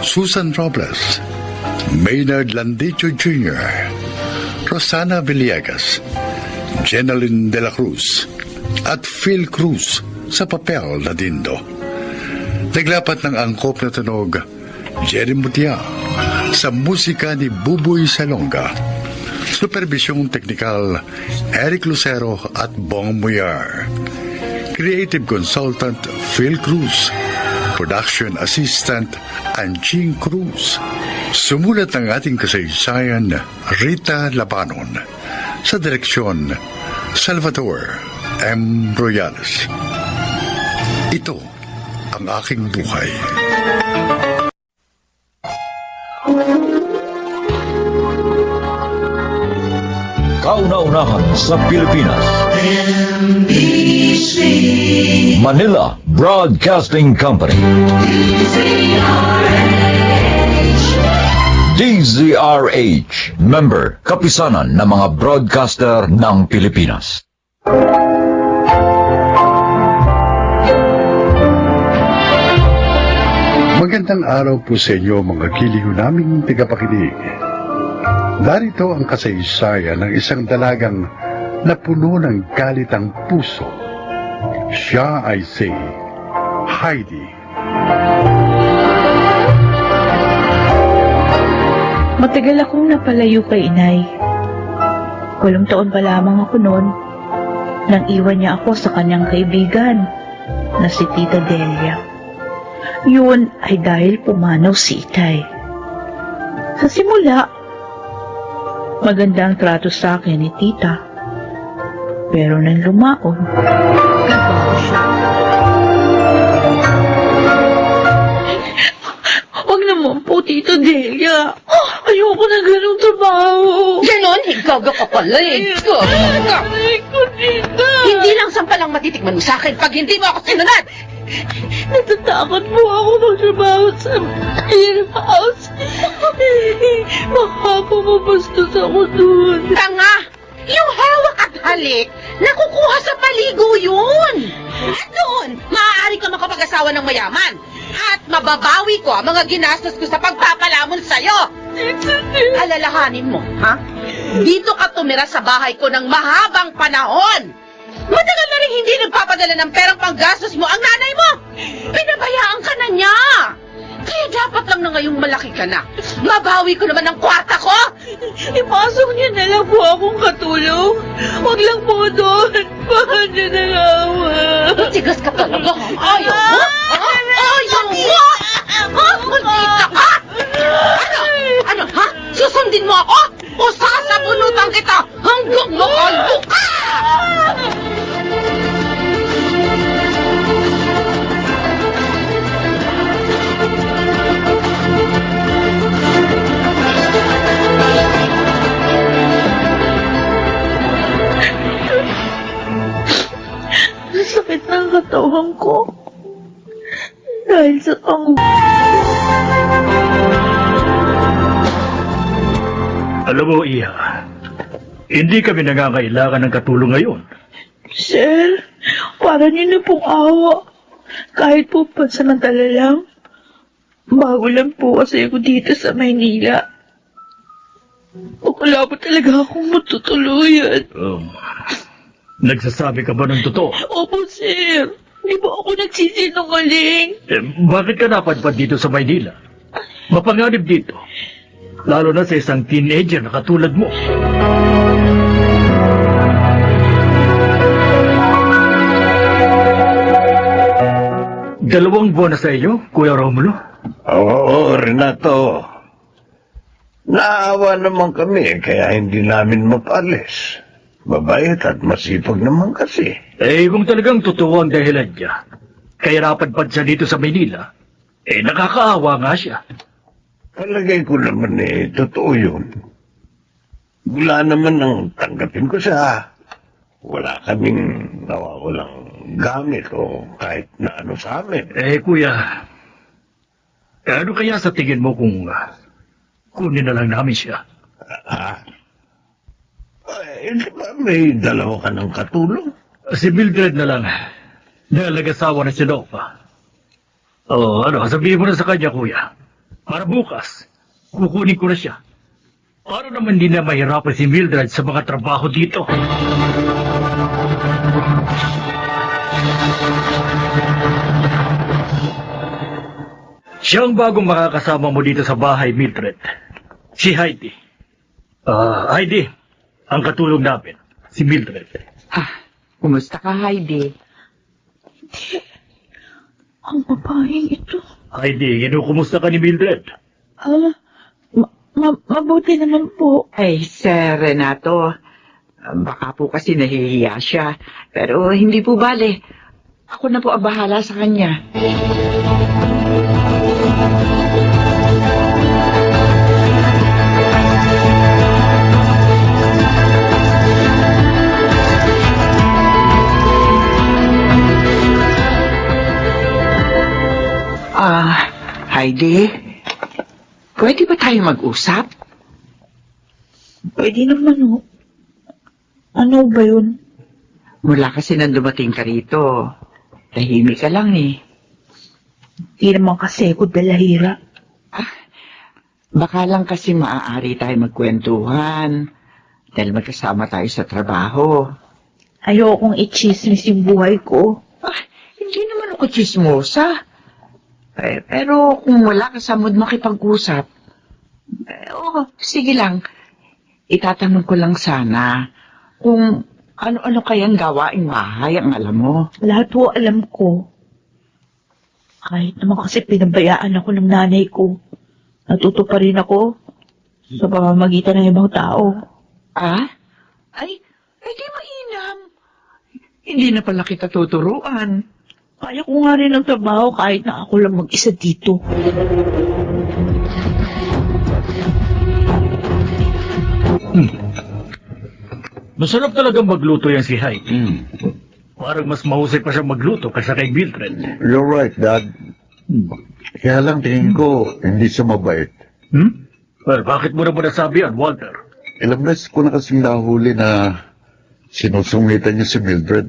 Susan Robles, Maynard Landicho Jr., Rosana Villegas, Jeneline de la Cruz, at Phil Cruz sa papel na Dindo. Naglapat ng angkop na tunog, Jerry Mutia, sa musika ni Buboy Salonga. Supervisyong teknikal, Eric Lucero at Bong Muyar. Creative Consultant, Phil Cruz. Production Assistant, Anching Cruz. Sumulat ng ating kasaysayan, Rita Labanon. Sa direksyon, Salvador M. Royales. Ito ang aking buhay. Kauna-unahan sa Pilipinas. Manila Broadcasting Company. DZRH. Member, kapisanan ng mga broadcaster ng Pilipinas. Magandang araw po sa inyo, mga giliw naming tigapakinig. Narito ang kasaysayan ng isang dalagang napuno ng galit ang puso. Siya ay si Heidi. Matagal akong napalayo kay inay. 8 taon pa lamang ako noon nang iwan niya ako sa kanyang kaibigan na si Tita Delia. Yun ay dahil pumanaw si Itay. Sa simula, maganda ang trato sa akin ni Tita. Pero nang lumaon, nagbago siya. Huwag naman po, Tita Delia. Ayoko na ganong trabaho. Ganon, higaga ka pala eh. Ay ko, Tita. Hindi lang sampalang matitikman mo sa akin pag hindi mo ako sinunod. Natatakot po ako magtrabaho sa house. Baka po mabastos ako doon. Tanga! Yung hawak at halik, nakukuha sa paligo yun. At doon, maaari ka makapag-asawa ng mayaman. At mababawi ko ang mga ginastos ko sa pagpapalamon sa'yo. Alalahanin mo, ha? Dito ka tumira sa bahay ko ng mahabang panahon. Matagal na rin hindi nagpapadala ng perang panggastos mo ang nanay mo. Pinabayaan ka na niya. Kaya dapat lang na ngayong malaki ka na. Mabawi ko naman ang kwarta ko. Ipasok niyo na lang po akong katulong. Huwag lang po doon. Baka niyo na lawa. Tigas ka talaga. Ayaw mo? Ayaw mo? Maldita ka! Ano, ha? Susundin mo ako? O sasabunutan kita hanggang makalbo ka! Sakit ng katawan ko. Dahil sa Alam mo, Iha, hindi kami nangangailangan ng katulong ngayon. Sir, para niyo na pong awa. Kahit po pansamantala lang. Bago lang po kasi ako dito sa Maynila. Wala pa talaga akong matutuluyan. Nagsasabi ka ba ng totoo? Opo, sir. Di ba ako nagsisinungaling? Bakit ka napadpad dito sa Maynila? Mapanganib dito. Lalo na sa isang teenager na katulad mo. Dalawang buwan na sa iyo, Kuya Romulo. Oo, Renato. Naawa naman kami kaya hindi namin mapalis. Mabait at masipag naman kasi. Kung talagang totoo ang dahilan niya, kaya napadpad siya dito sa Maynila, nakakaawa nga siya. Palagay ko naman totoo yun. Wala naman ang tanggapin ko siya. Wala kaming nawawalang gamit o kahit na ano sa amin. Kuya, ano kaya sa tingin mo kung kunin na lang namin siya? Di ba may dalawa ka ng katulong? Si Mildred na lang. Nalagasawa na si Nova. Sabihin mo na sa kanya, Kuya. Para bukas, kukunin ko na siya. Para naman hindi na mahirapan si Mildred sa mga trabaho dito. Siya ang bagong makakasama mo dito sa bahay, Mildred. Si Heidi. Heidi, ang katulong namin, si Mildred. Kumusta ka, Heidi? Ang babaeng ito. Heidi, kinukumusta ka ni Mildred? Mabuti naman po. Ay, Sir Renato, baka po kasi nahihiya siya. Pero hindi po bale. Ako na po ang bahala sa kanya. Heidi, pwede ba tayo mag-usap? Pwede naman o. Ano ba yun? Mula kasi nang dumating ka rito, tahimik ka lang eh. Di naman kasi ako dalahira. Baka lang kasi maaari tayo magkwentuhan dahil magkasama tayo sa trabaho. Ayokong i-chismis yung buhay ko. Hindi naman ako chismosa. Pero kung wala ka sa mood makipag-usap, sige lang. Itatanong ko lang sana kung ano-ano kayang gawaing bahay ang alam mo. Lahat po alam ko. Kahit naman kasi pinabayaan ako ng nanay ko. Natuto pa rin ako sa pamamagitan ng ibang tao. Ay, di mainam. Hindi na pala kita tuturuan. Kaya ko nga rin ang trabaho kahit na ako lang mag-isa dito. Masarap talagang magluto yan si Heidi. Parang mas mahusay pa siya magluto kaysa kay Mildred. You're right, Dad. Kaya lang tingin ko, hindi siya mabait. Well, bakit mo naman nasabi yan, Walter? Ilang beses ko na kasing nahuli na sinusungitan niya si Mildred.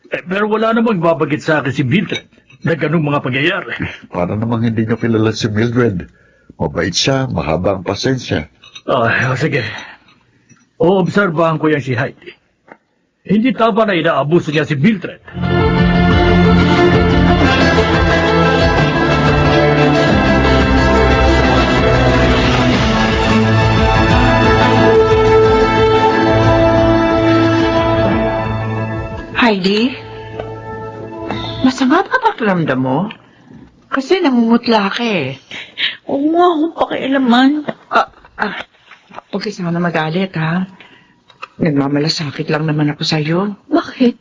Pero wala namang babagit sa akin si Mildred na ganung mga pangyayari. Para namang hindi niyo kilala si Mildred. Mabait siya, mahaba ang pasensya. Sige. Oobserbahan ko yan si Heidi. Hindi tama na inaabuso niya si Mildred. Heidi, masama ba pakiramdam mo? Kasi namumutla ka eh. Huwag mo akong pakialaman. Huwag ka sana magalit, ha? Nagmamalasakit lang naman ako sa'yo. Bakit?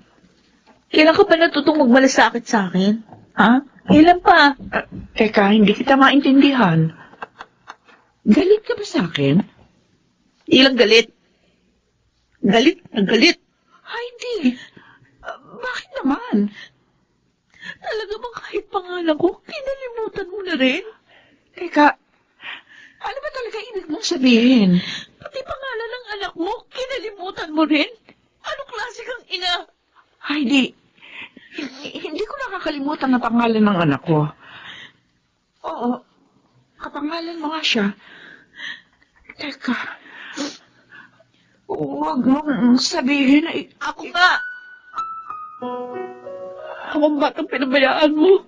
Kailan ka ba natutong magmalasakit sa akin? Ha? Kailan pa? Teka, hindi kita maintindihan. Galit ka ba sa akin? Ilang galit? Galit na galit. Heidi, bakit naman? Talaga bang kahit pangalan ko, kinalimutan mo na rin? Teka, ano ba talaga ibig mong sabihin? Pati pangalan ng anak mo, kinalimutan mo rin? Anong klase kang ina? Heidi, hindi ko nakakalimutan ang pangalan ng anak ko. Oo, kapangalan mo nga siya. Teka, huwag mong sabihin na Ako nga! Akong batang pinabayaan mo.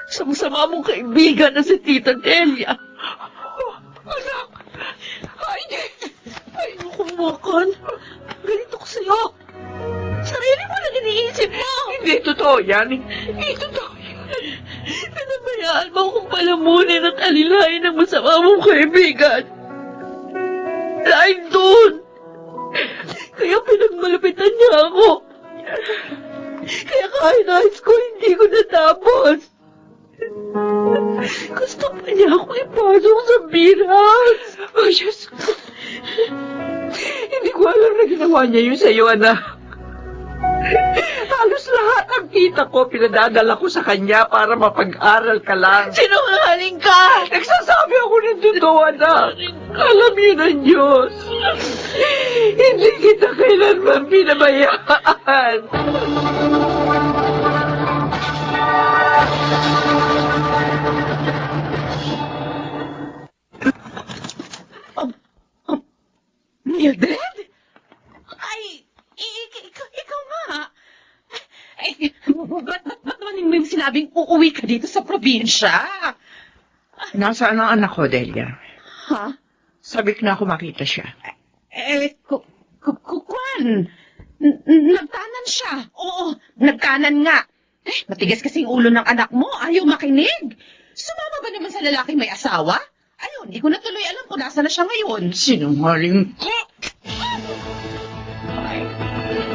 Sa masama mong kaibigan na si Tita Delia. Anak! Heidi! Ayoko makan. Ganito ko sa'yo. Sarili mo lang iniisip mo. Hindi totoo yan. Hindi totoo yan. Pinabayaan mo akong palamunin at alilain ng masama mong kaibigan. Dahil doon. Kaya pinagmalapitan niya ako. Kaya kahit high school, hindi ko natapos. Gusto pa niya ako ipasok sa biras. Oh, Diyos ko. Hindi ko alam na ginawa niya yun sa'yo, anak. Halos lahat ang kita ko, pinadadala ko sa kanya para mapag-aral ka lang. Sinungaling ka! Nagsasabi ako ng totoo, anak. Alam yun ang Diyos. Hindi kita kailanman pinabayaan. Mildred? Ay, ikaw nga. Ay, ba't naman yung sinabing uuwi ka dito sa probinsya? Nasaan ang anak ko, Delia? Ha? Sabi ko na ako makita siya. Kwan. Nagkanan siya. Oo, nagkanan nga. Matigas kasing ulo ng anak mo. Ayaw makinig. Sumama ba naman sa lalaking may asawa? Ayun, di ko na tuloy alam kung nasa na siya ngayon. Sinungaling ko.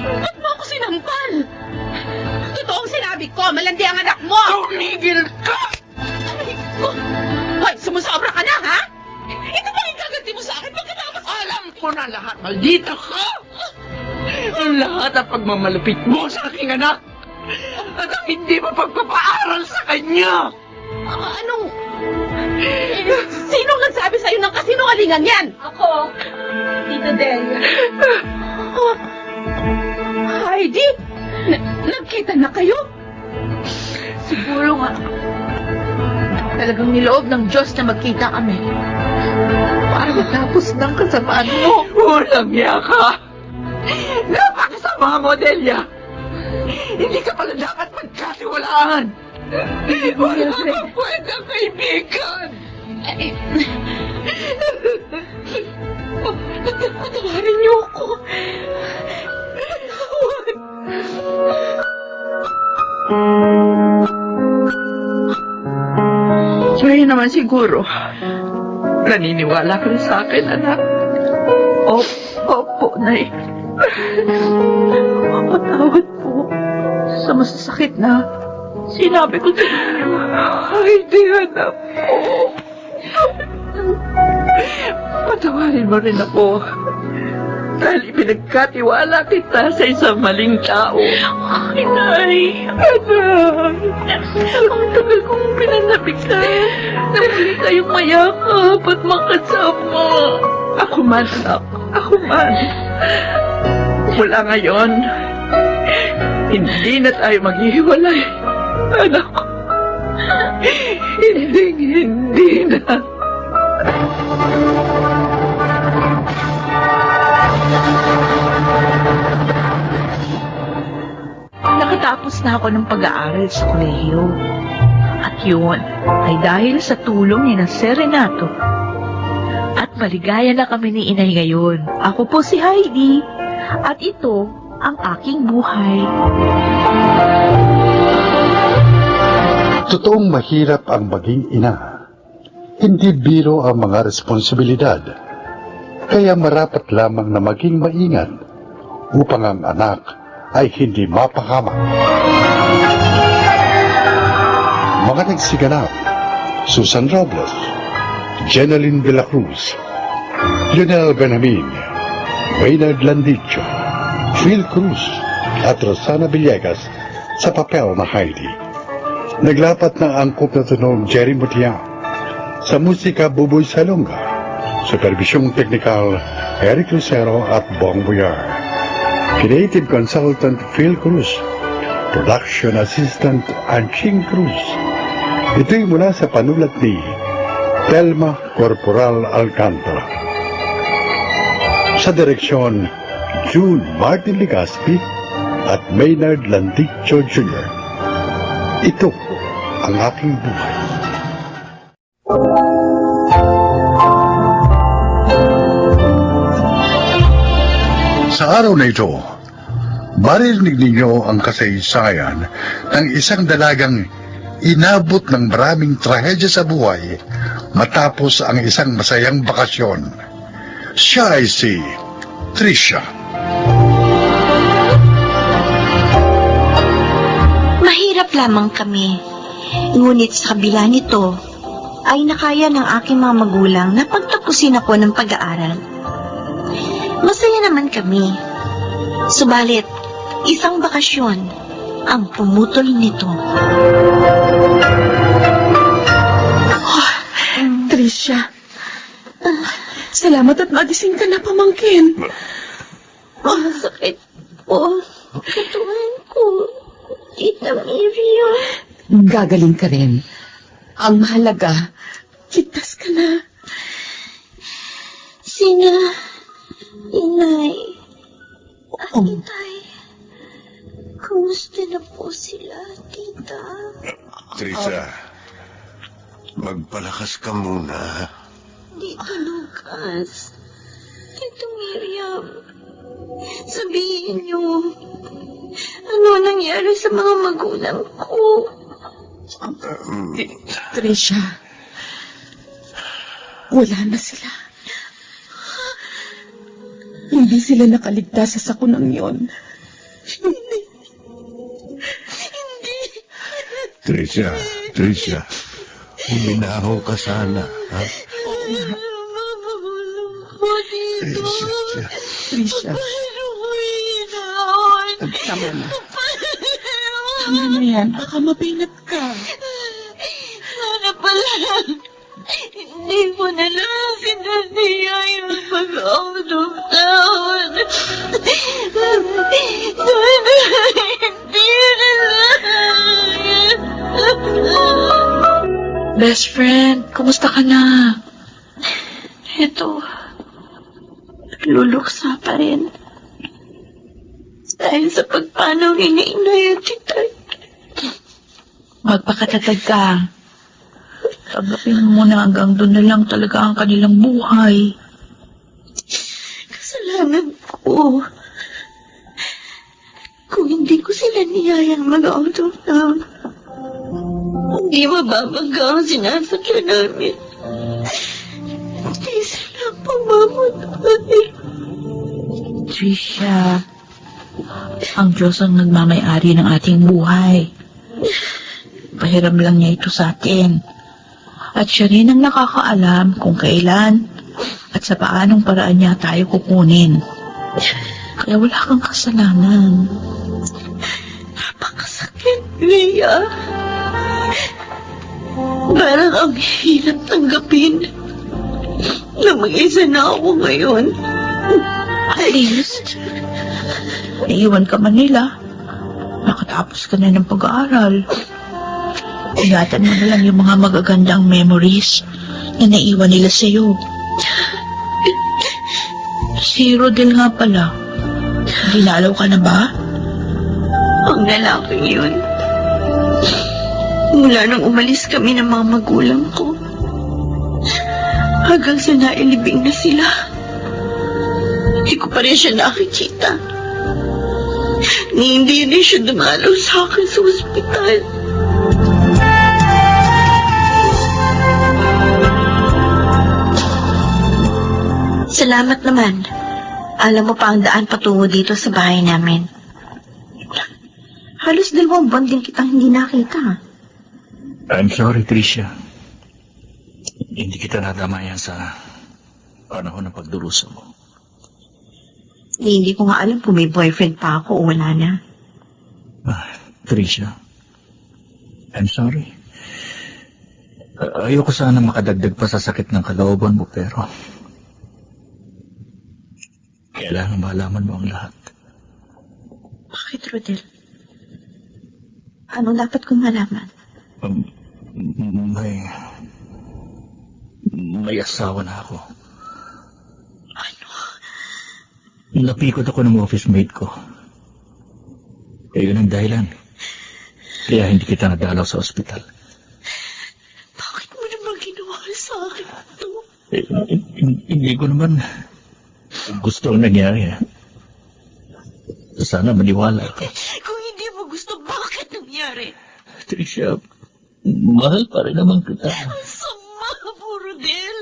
Ba't mo ako sinampal? Totoong sinabi ko, malandi ang anak mo. Tumigil ka! Aray ko. Hoy, sumusobra ka na, ha? Ito ba yung gaganti mo sa akin pagkatapos? Alam ko na lahat. Maldita ka! Ang lahat ang pagmamalapit mo sa aking anak. At ang hindi mo pagpapaaral sa kanya. Anong... Sinong nagsabi sa'yo ng kasinungalingan yan? Ako, Tita Delia. Heidi, nagkita na kayo? Siguro nga. Talagang niloob ng Diyos na magkita kami. Para matapos ng kasamaan mo. Walang niya ka. Napakasama mo, Delia. Hindi ka pala dapat magkatiwalaan. Wala kang pwedeng kaibigan. Patawarin niyo ako. Kaya naman siguro, naniniwala ka rin sa akin, anak. Opo, Nay. Mapatawad po sa masasakit na sinabi ko sa inyo. Ay, di anak ko. Patawarin mo rin ako. Dahil ipinagkatiwala kita sa isang maling tao. Ay, Nay. Anak. Ang tagal kong pinanabik ka. Na muli kayong mayakap at makasama. Ako man, anak. Ako man. Mula ngayon, hindi na tayo maghihiwalay. Anak ko. Hindi na. Nakatapos na ako ng pag-aaral sa kolehiyo. At yun ay dahil sa tulong ni na Sir Renato. At maligaya na kami ni Inay ngayon. Ako po si Heidi. At ito ang aking buhay. Totoong mahirap ang maging ina. Hindi biro ang mga responsibilidad. Kaya marapat lamang na maging maingat upang ang anak ay hindi mapahamak. Mga nagsiganap: Susan Robles, Jeneline de la Cruz, Lionel Benjamin, Maynard Landicho, Phil Cruz at Rosana Villegas sa papel na Heidi. Naglapat ng angkop na tunog Jerry Mutiang. Sa musika, Buboy Salonga. Supervisyong teknikal, Eric Lucero at Bong Boyar. Creative Consultant Phil Cruz. Production Assistant Anching Cruz. Ito'y mula sa panulat ni Telma Corporal Alcantara. Sa direksyon, June Martin Ligaspi at Maynard Landicho Jr. Ito ang aking buhay. Sa araw na ito, maririnig ninyo ang kasaysayan ng isang dalagang inabot ng maraming trahedya sa buhay matapos ang isang masayang bakasyon. Siya ay si Tricia. Mahirap lamang kami. Ngunit sa kabila nito, ay nakaya ng aking mga magulang na pagtapusin ako ng pag-aaral. Masaya naman kami. Subalit, isang bakasyon ang pumutol nito. Tricia, salamat at magising ka na, pamangkin. Sakit po. Katawan ko. Tita Miriam. Gagaling ka rin. Ang mahalaga, ligtas ka na. Inay. Itay. Kumusta na po sila, tita? Teresa, magpalakas ka muna. Tito Lucas. Tito Miriam. Sabihin niyo, ano nangyari sa mga magulang ko? Tricia, wala na sila. Hindi sila nakaligtas sa sakunang yon. Teresa, uminaho ka sana, ha? Tricia, tama na. Tama na yan. Baka mabinat ka. Sana pala, hindi mo na lang sinasiya yung pag-out of town. Sana hindi na lang. Best friend, kumusta ka na? Ito, nagluluksa pa rin. Dahil sa pagpanaw ni Inay at Titay. Magpakatatag ka. Tanggapin mo na hanggang doon na lang talaga ang kanilang buhay. Kasalanan ko. Kung hindi ko sila niyayang mag-out of town, hindi mababangga ang sinasakyan namin. Hindi sila pamamatay. Tricia, ang Diyos ang nagmamay-ari ng ating buhay. Pahiram lang niya ito sa atin. At siya rin ang nakakaalam kung kailan at sa paanong paraan niya tayo kukunin. Kaya wala kang kasalanan. Napakasakit, Leia. Parang ang hirap tanggapin na mag-isa na ako ngayon. At least, naiwan ka man nila. Nakatapos ka na ng pag-aaral. Ingatan mo na lang yung mga magagandang memories na naiwan nila sa'yo. Si Rodel nga pala. Dinalaw ka na ba? Ang lalaking yun. Mula nang umalis kami ng mga magulang ko, hanggang sa nailibing na sila, hindi ko pa rin siya nakikita. Hindi rin siya dumalaw sa akin sa ospital. Salamat naman. Alam mo pa ang daan patungo dito sa bahay namin. Halos 2 buwan din kitang hindi nakita. I'm sorry, Tricia. Hindi kita nadamayan sa panahon ng pagdurusa mo. Hindi ko nga alam kung may boyfriend pa ako o wala na. Tricia, I'm sorry. Ayoko sana makadagdag pa sa sakit ng kalooban mo, pero kailangan malaman mo ang lahat. Rodel? Anong dapat kong malaman? May asawa na ako. Ano? Napikot ako ng office mate ko. Kaya yun ang dahilan. Kaya hindi kita nadalaw sa ospital. Bakit mo naman ginawa sa akin ito? Hindi ko naman gusto ang nangyari. Sana maniwala ka. Kung hindi mo gusto, bakit nangyari? Tricia, mahal pa rin naman kita. Ang sama mo, Rodel.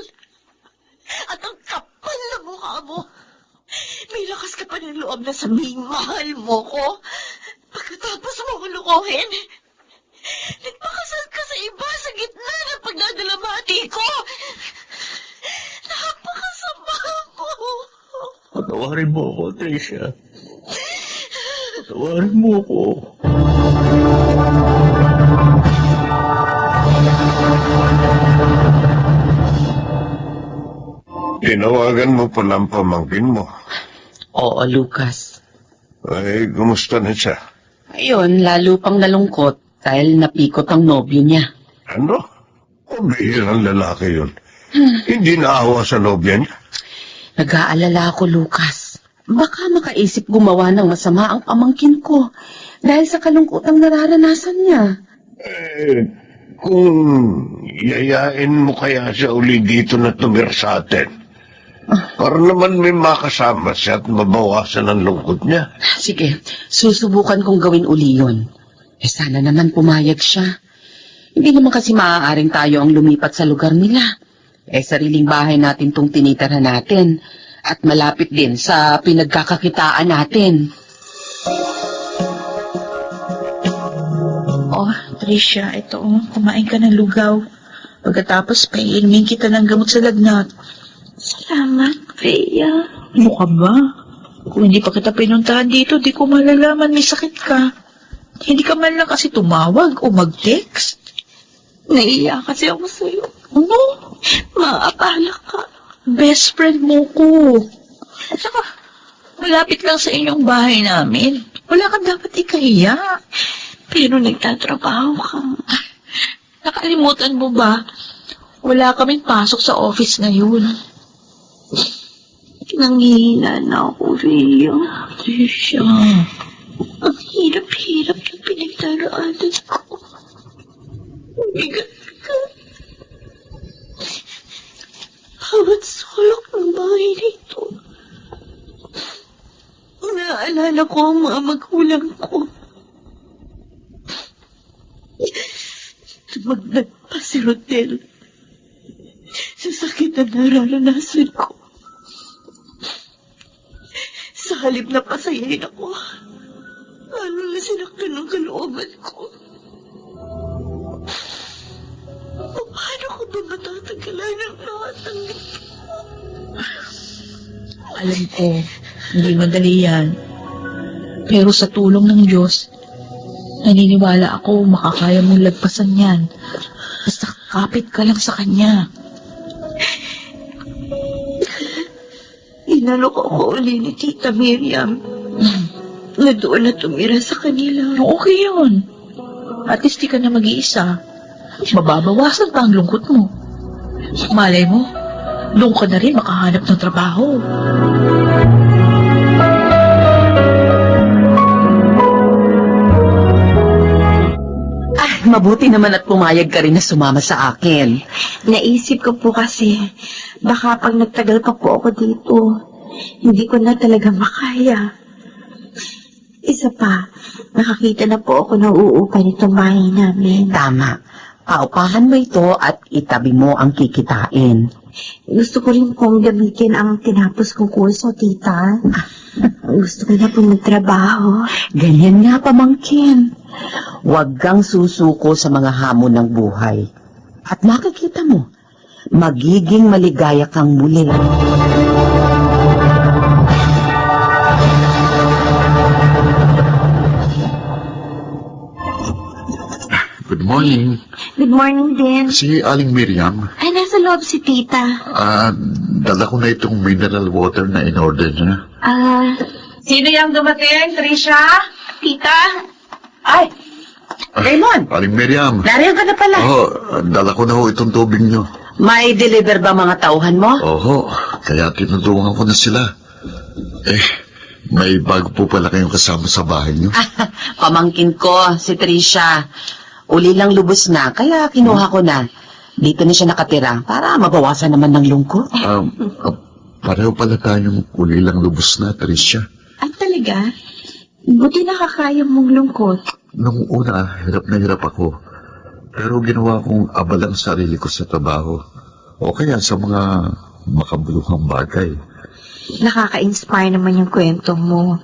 At ang kapal na mukha mo. May lakas ka pa ng loob na sabihing mahal mo ko. Pagkatapos mo ko lukohin. Nagpakasal ka sa iba sa gitna ng pagdadalamati ko. Napakasama mo. Patawarin mo ako, Tricia. Patawarin mo ako. Tinawagan mo pala ang pamangkin mo. Oo, Lucas. Ay, kumusta na siya? Ayun, lalo pang nalungkot dahil napikot ang nobyo niya. Ano? Pabihirang lalaki yun. Hindi naawa sa nobya niya. Nag-aalala ako, Lucas. Baka makaisip gumawa ng masama ang pamangkin ko dahil sa kalungkotang nararanasan niya. Kung yayain mo kaya siya uli dito na tumira sa atin, para naman may makasama siya at mabawasan ang lungkot niya. Sige, susubukan kong gawin uli yun. Sana naman pumayag siya. Hindi naman kasi maaaring tayo ang lumipat sa lugar nila. Sariling bahay natin tong tinitirhan natin. At malapit din sa pinagkakakitaan natin. Oh, Tricia, ito, kumain ka ng lugaw. Pagkatapos, paiinumin kita ng gamot sa lagnat. Salamat, Rhea. Ano ka ba? Kung hindi pa kita pinuntahan dito, di ko malalaman may sakit ka. Hindi ka man lang kasi tumawag o mag-text. Naiiyak kasi ako sa'yo. Ano? Maapala ka. Best friend mo ko. At saka, malapit lang sa inyong bahay namin. Wala kang dapat ikahiya. Pero nagtatrabaho ka. Nakalimutan mo ba? Wala kaming pasok sa office ngayon. Nangihina na ako, Rhea. Tricia. Ang hirap-hirap ng pinagdaraanan ko. Bigat ka. Bawat sulok ng bahay nito. Naaalala ko ang mga magulang ko. Tumagdag pa si Rodel. Sa sakit na nararanasan ko. Sa halip na pasayain ako, lalo na sinaktan ng kalooban ko. Paano ko ba matatagalan ang lahat ng ito? Alam ko, hindi madali yan. Pero sa tulong ng Diyos, naniniwala ako makakaya mong lagpasan yan. Basta kapit ka lang sa Kanya. Inalok ako uli ni Tita Miriam na doon na tumira sa kanila. Okay yun. At least di ka na mag-iisa. Mababawasan pa ang lungkot mo. Malay mo, doon ka na rin makahanap ng trabaho. Mabuti naman at pumayag ka rin na sumama sa akin. Naisip ko po kasi, baka pag nagtagal pa po ako dito, hindi ko na talaga makaya. Isa pa, nakakita na po ako ng uupa nitong bahay namin. Tama. Paupahan mo ito at itabi mo ang kikitain. Gusto ko rin pong gamitin ang tinapos kong kurso, tita. Gusto ko na pong magtrabaho. Ganyan nga, pamangkin. Huwag kang susuko sa mga hamon ng buhay. At makikita mo, magiging maligaya kang muli. Good morning. Good morning din. Si Aling Miriam, Ay, nasa loob si tita. dala ko na itong mineral water na in-order niya. Sino yung dumating, Trisha? Tita? Ay, Raymond, Aling Miriam. nariyan ka na pala. Dala ko na ho itong tubig nyo. May deliver ba mga tauhan mo? Oho, kaya tinutulungan ko na sila. May bago po pala kayong kasama sa bahay nyo. Pamangkin ko, si Tricia. Uli lang lubos na, kaya kinuha ko na. Dito na siya nakatira para mabawasan naman ng lungkot. Pareho pala tayong uli lang lubos na, Tricia. At talaga? Buti nakakaya mong lungkot. Nung una, hirap na hirap ako. Pero ginawa kong abalang sarili ko sa trabaho. O kaya sa mga makabuluhang bagay. Nakaka-inspire naman yung kwento mo.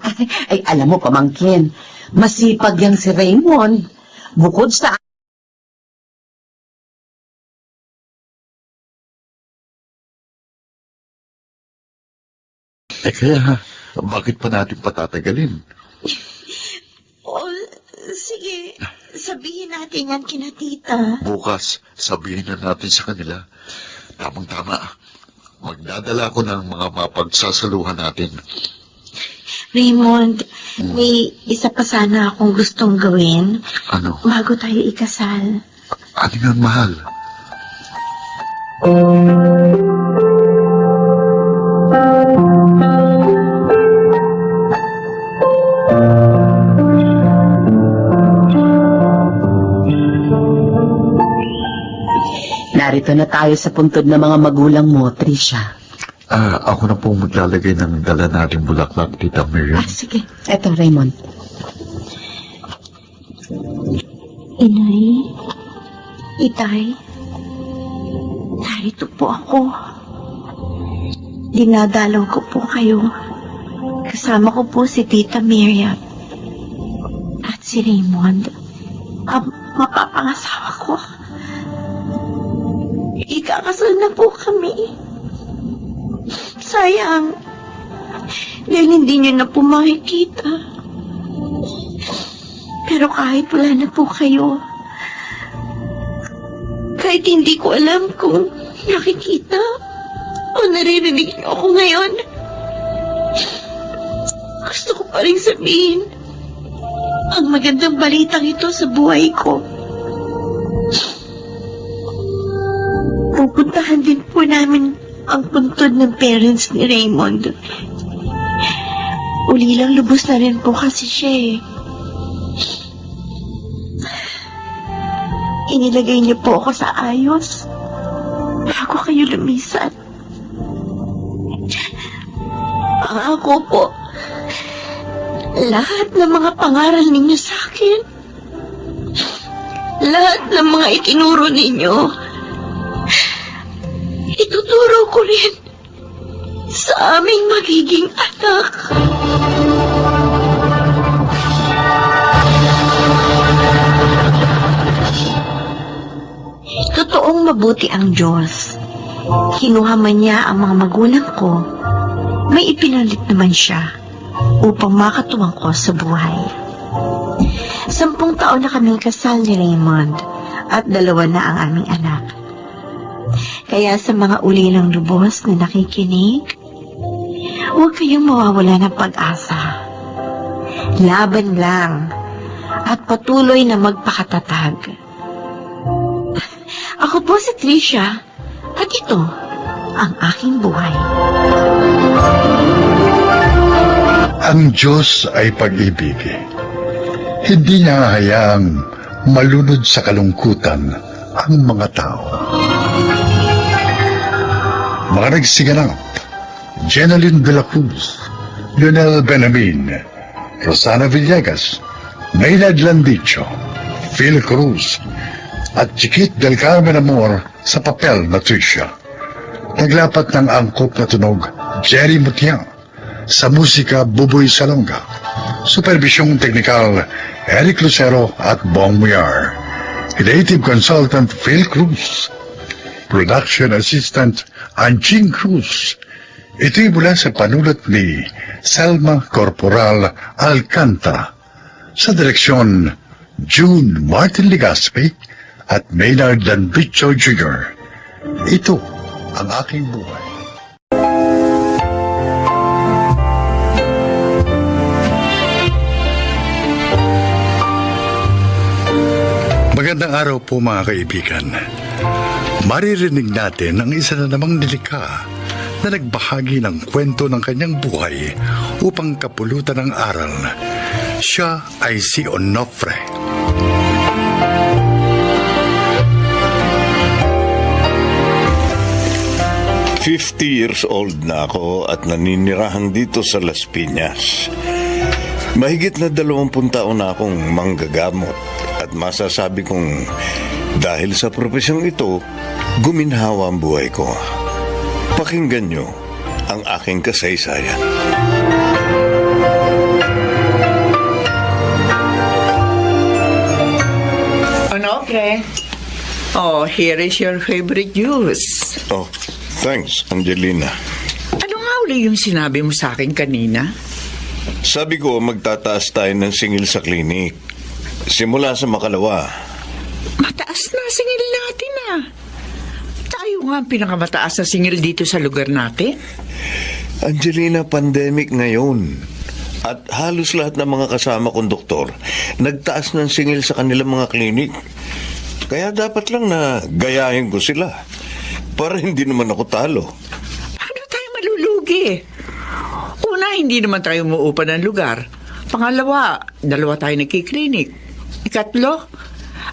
Ay, alam mo, pamangkin, masipag yang si Raymond. Bukod sa... Kaya, bakit pa natin patatagalin? Sige, sabihin natin yan kina tita. Bukas, sabihin na natin sa kanila. Tamang-tama. Magdadala ko ng mga mapagsasaluhan natin. Raymond, may isa pa sana akong gustong gawin Ano? bago tayo ikasal. Ano yun, mahal? Narito na tayo sa puntod ng mga magulang mo, Tricia. Ako na po maglalagay ng dala nating bulaklak, Tita Miriam. Sige. Eto, Raymond. Inay, Itay, narito po ako. Dinadalaw ko po kayo. Kasama ko po si Tita Miriam at si Raymond, ang mapapangasawa ko. Ikakasal na po kami. Sayang, dahil hindi niyo na po makikita. Pero kahit wala na po kayo, kahit hindi ko alam kung nakikita o naririnig niyo ako ngayon, gusto ko pa rin sabihin ang magandang balitang ito sa buhay ko. Pupuntahan din po namin ang puntod ng parents ni Raymond. Uli lang lubos na rin po kasi siya eh. Inilagay niyo po ako sa ayos bago kayo lumisan. Ako po, lahat ng mga pangaral ninyo sa akin, lahat ng mga itinuro ninyo, ituturo ko rin sa aming magiging anak. Totoong mabuti ang Diyos. Kinuha man niya ang mga magulang ko, may ipinalit naman siya upang makatuwang ko sa buhay. 10 taon na kaming kasal ni Raymond at 2 na ang aming anak. Kaya sa mga ulilang lubos na nakikinig, huwag kayong mawawala ng pag-asa. Laban lang at patuloy na magpakatatag. Ako po si Tricia at ito ang aking buhay. Ang Diyos ay pag-ibig. Hindi niya hayaang malunod sa kalungkutan ang mga tao. Mga nagsiganap, Jeneline de la Cruz, Lionel Benamin, Rosana Villegas, Maynard Landicho, Phil Cruz, at Chiquit del Carmen Amor sa papel na Tricia. Naglapat ng angkop na tunog, Jerry Mutiang, sa musika Buboy Salonga, supervisyong teknikal Eric Lucero at Bong Muyar, creative consultant Phil Cruz, production assistant Anching Cruz. Ito'y mula sa panulat ni Selma Corporal Alcantara, sa direksyon June Martin Ligaspi at Maynard Landicho Jr. Ito ang aking buhay. Magandang araw po mga kaibigan. Maririnig natin ang isa na namang nilikha na nagbahagi ng kwento ng kanyang buhay upang kapulutan ng aral. Siya ay si Onofre. Years old na ako at naninirahan dito sa Las Piñas. Mahigit na 20 taon na akong manggagamot at masasabi kong dahil sa profesyong ito, guminhawa ang buhay ko. Pakinggan nyo ang aking kasaysayan. Onofre. Oh, here is your favorite juice. Oh, thanks, Angelina. Ano nga uli yung sinabi mo sa akin kanina? Sabi ko, magtataas tayo ng singil sa klinik. Simula sa makalawa. Mataas na ang singil natin ah. Tayo nga ang pinakamataas na singil dito sa lugar natin. Angelina, pandemic ngayon. At halos lahat ng mga kasama kong doktor, nagtaas ng singil sa kanilang mga klinik. Kaya dapat lang na gayahin ko sila. Para hindi naman ako talo. Paano tayo malulugi? Una, hindi naman tayo umuupa ng lugar. Pangalawa, 2 tayo nagkiklinik. Ikatlo,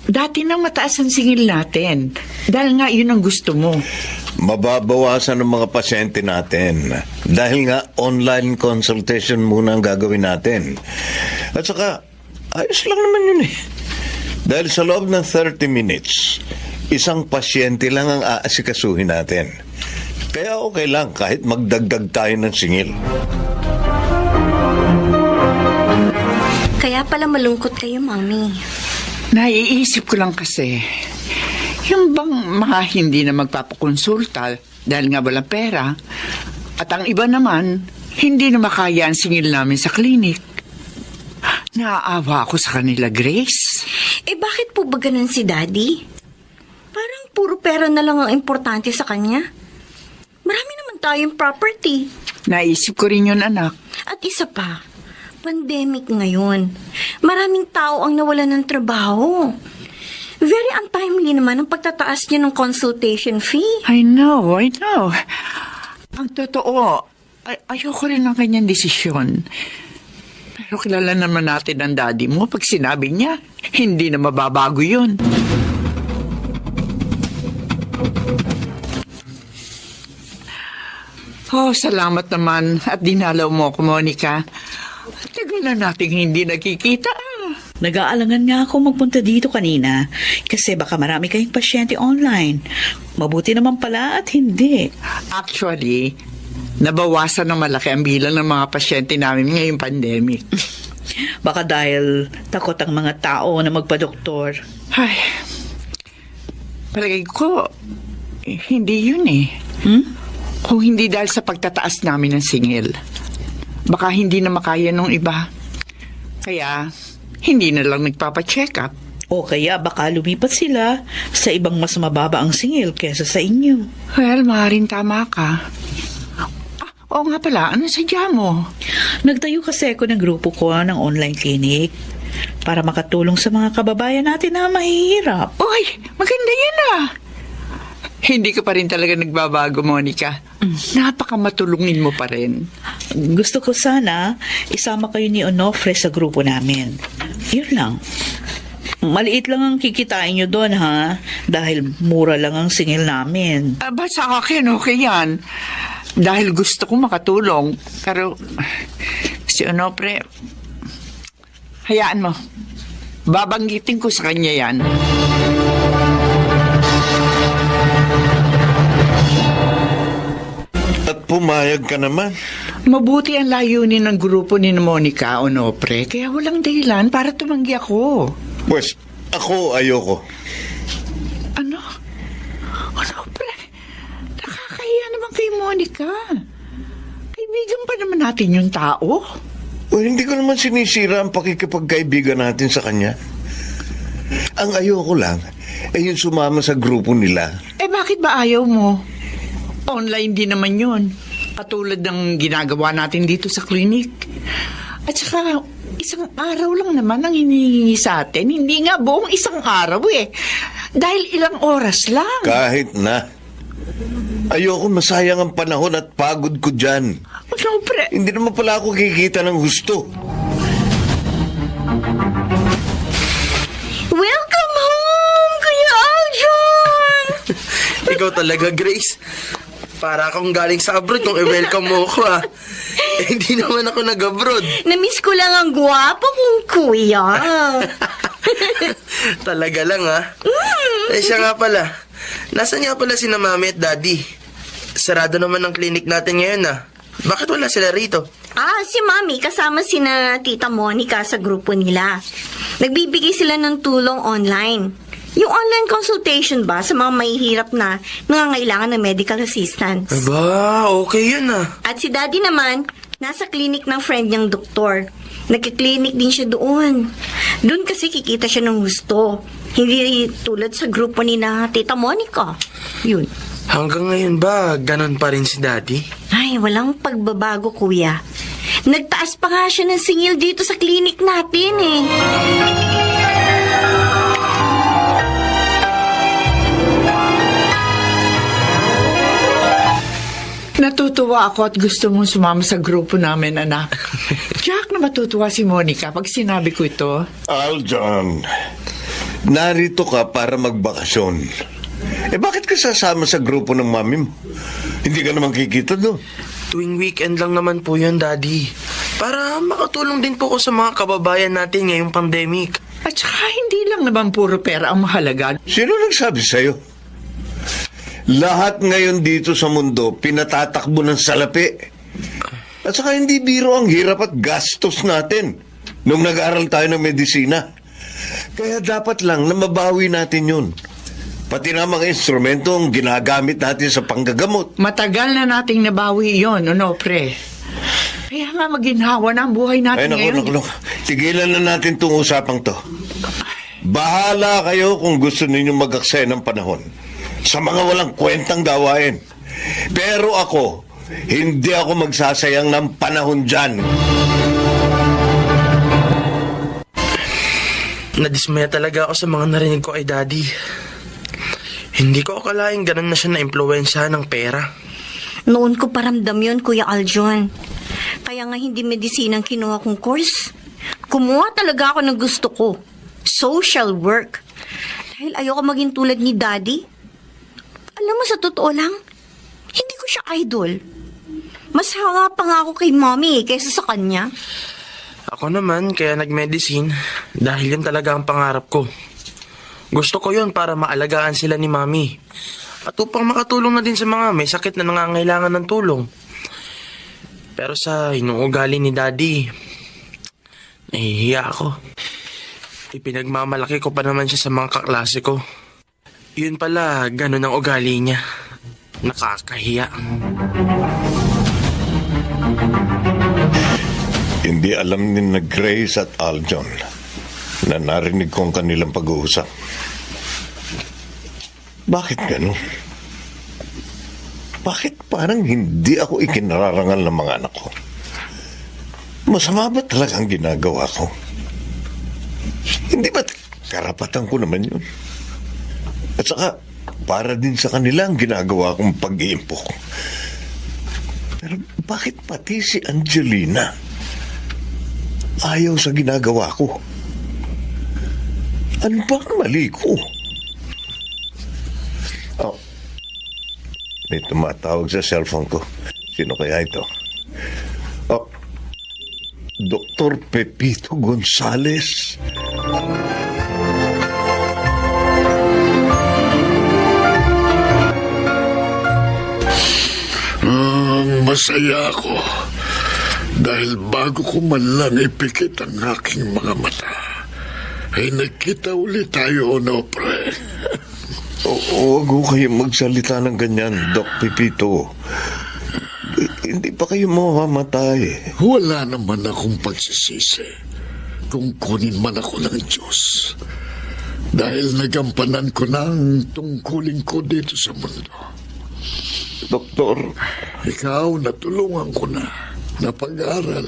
dati nang mataas ang singil natin. Dahil nga yun ang gusto mo. Mababawasan ng mga pasyente natin. Dahil nga online consultation muna ang gagawin natin. At saka, ayos lang naman yun eh. Dahil sa loob ng 30 minutes, isang pasyente lang ang aasikasuhin natin. Kaya okay lang kahit magdagdag tayo ng singil. Kaya pala malungkot kayo, Mami. Naiisip ko lang kasi, yung bang mga hindi na magpapakonsulta dahil nga walang pera, at ang iba naman, hindi na makaya ang singil namin sa klinik. Naaawa ako sa kanila, Grace. Eh bakit po ba ganun si Daddy? Parang puro pera na lang ang importante sa kanya. Marami naman tayong property. Naisip ko rin yun, anak. At isa pa, pandemic ngayon. Maraming tao ang nawalan ng trabaho. Very untimely naman ang pagtataas niya ng consultation fee. I know. Ang totoo, ayoko rin ng kanyang desisyon. Pero kilala naman natin ang daddy mo. Pag sinabi niya, hindi na mababago yun. Oh, salamat naman at dinalaw mo ako, Monica. Tagal na nating hindi nakikita. Nag-aalangan nga ako magpunta dito kanina kasi baka marami kayong pasyente online. Mabuti naman pala at hindi. Actually, nabawasan ng malaki ang bilang ng mga pasyente namin ngayong pandemic. Baka dahil takot ang mga tao na magpa-doktor. Ay, palagay ko, hindi yun eh. Kung hindi dahil sa pagtataas namin ng singil, baka hindi na makaya nung iba. Kaya, hindi na lang nagpapacheck up. O kaya baka lumipat sila sa ibang mas mababa ang singil kesa sa inyo. Well, maaaring tama ka. Oo nga pala, ano sadya mo? Nagtayo kasi ako ng grupo ko ng online clinic para makatulong sa mga kababayan natin na mahihirap. Uy, maganda yan ah. Hindi ka pa rin talaga nagbabago, Monica. Napakamatulungin mo pa rin. Gusto ko sana isama kayo ni Onofre sa grupo namin. Yun lang. Maliit lang ang kikitain nyo doon, ha? Dahil mura lang ang singil namin. Ba't sa akin, okay yan? Dahil gusto ko makatulong. Pero, si Onofre, hayaan mo. Babanggitin ko sa kanya yan. At pumayag ka naman. Mabuti ang layunin ng grupo ni Monica, Onofre, kaya walang dahilan para tumanggi ako. Pues, ako ayoko. Ano? Onofre, nakakahiya naman kay Monica. Kaibigan pa naman natin yung tao. Well, hindi ko naman sinisira ang pakikipagkaibigan natin sa kanya. Ang ayoko lang ay yung sumama sa grupo nila. Eh bakit ba ayaw mo? Online din naman yun. Katulad ng ginagawa natin dito sa klinik. At saka, Isang araw lang naman ang hinihingi sa atin. Hindi nga buong isang araw eh. Dahil ilang oras lang. Kahit na. Ayoko masayang ang panahon at pagod ko dyan. Ano, pre? Hindi naman pala ako kikita ng gusto. Welcome home, Kuya Aljon! Ikaw talaga, Grace. Para akong galing sa abroad kung i-welcome mo ako, ah. Eh, hindi naman ako nag-abroad. Namiss ko lang ang gwapo kong kuya. Talaga lang, ah. Eh, siya nga pala. Nasaan nga pala sina Mami at Daddy? Sarado naman ang clinic natin ngayon, ah. Bakit wala sila rito? Si Mami kasama sina Tita Monica sa grupo nila. Nagbibigay sila ng tulong online. Yung online consultation ba sa mga mahihirap na nangangailangan ng medical assistance. Aba, okay yun, ah. At si Daddy naman, nasa clinic ng friend niyang doktor. Nagkiklinik din siya doon. Doon kasi kikita siya ng gusto. Hindi tulad sa grupo ni na Tita Monica. Yun. Hanggang ngayon ba, ganon pa rin si Daddy? Ay, walang pagbabago, kuya. Nagtaas pa nga siya ng singil dito sa clinic natin eh. Natutuwa ako at gusto mong sumama sa grupo namin, anak. Jack, na matutuwa si Monica pag sinabi ko ito. Aljon, narito ka para magbakasyon. Eh bakit ka sasama sa grupo ng mami mo? Hindi ka naman kikita doon. Tuwing weekend lang naman po yun, Daddy. Para makatulong din po ko sa mga kababayan natin ngayong pandemic. At saka hindi lang naman puro pera ang mahalaga. Sino nagsabi sa'yo? Lahat ngayon dito sa mundo pinatatakbo ng salapi. At saka hindi biro ang hirap at gastos natin nung nag-aaral tayo ng medisina. Kaya dapat lang na mabawi natin yun. Pati na mga instrumentong ginagamit natin sa panggagamot. Matagal na nating nabawi yon, ano, pre? Kaya nga maginhawa na ang buhay Ay, natin ngayon. naku. Tigilan na natin itong usapang to. Bahala kayo kung gusto ninyong mag-aksaya ng panahon sa mga walang kwentang gawain. Pero ako, hindi ako magsasayang ng panahon dyan. Nadismaya talaga ako sa mga narinig ko kay Daddy. Hindi ko akalaing ganun na siya na-impluwensyahan ng pera. Noon ko paramdam yun, Kuya Aljon. Kaya nga hindi medisina ang kinuha kong course. Kumuha talaga ako ng gusto ko. Social work. Dahil ayoko maging tulad ni Daddy. Alam mo, sa totoo lang, hindi ko siya idol. Mas hanga pa nga ako kay Mommy kaysa sa kanya. Ako naman, kaya nag-medicine dahil yun talaga ang pangarap ko. Gusto ko yun para maalagaan sila ni Mami. At upang makatulong na din sa mga may sakit na nangangailangan ng tulong. Pero sa inuugali ni Daddy, nahihiya ako. Ipinagmamalaki ko pa naman siya sa mga kaklase ko. Yun pala, ganun ang ugali niya. Nakakahiya. Hindi alam ni na Grace at Aljon na narinig ko ang kanilang pag-uusap. Bakit gano'n? Bakit parang hindi ako ikinararangal ng mga anak ko? Masama ba talaga ang ginagawa ko? Hindi ba karapatan ko naman yun? At saka, para din sa kanila ang ginagawa kong pag-iimpok. Pero bakit pati si Angelina ayaw sa ginagawa ko? Ano ba ang mali ko? Oh, may tumatawag sa cellphone ko. Sino kaya ito? Oh, Dr. Pepito Gonzales. Masaya ako dahil bago ko man lang ipikit ang aking mga mata, ay nagkita ulit tayo, no, pre? Huwag ko kayong magsalita ng ganyan, Doc Pepito. Hindi pa kayo mamamatay. Wala naman akong pagsisisi kung kunin man ako ng Diyos. Dahil nagampanan ko na ang tungkulin ko dito sa mundo. Doktor, Ikaw, natulungan ko na pag-aral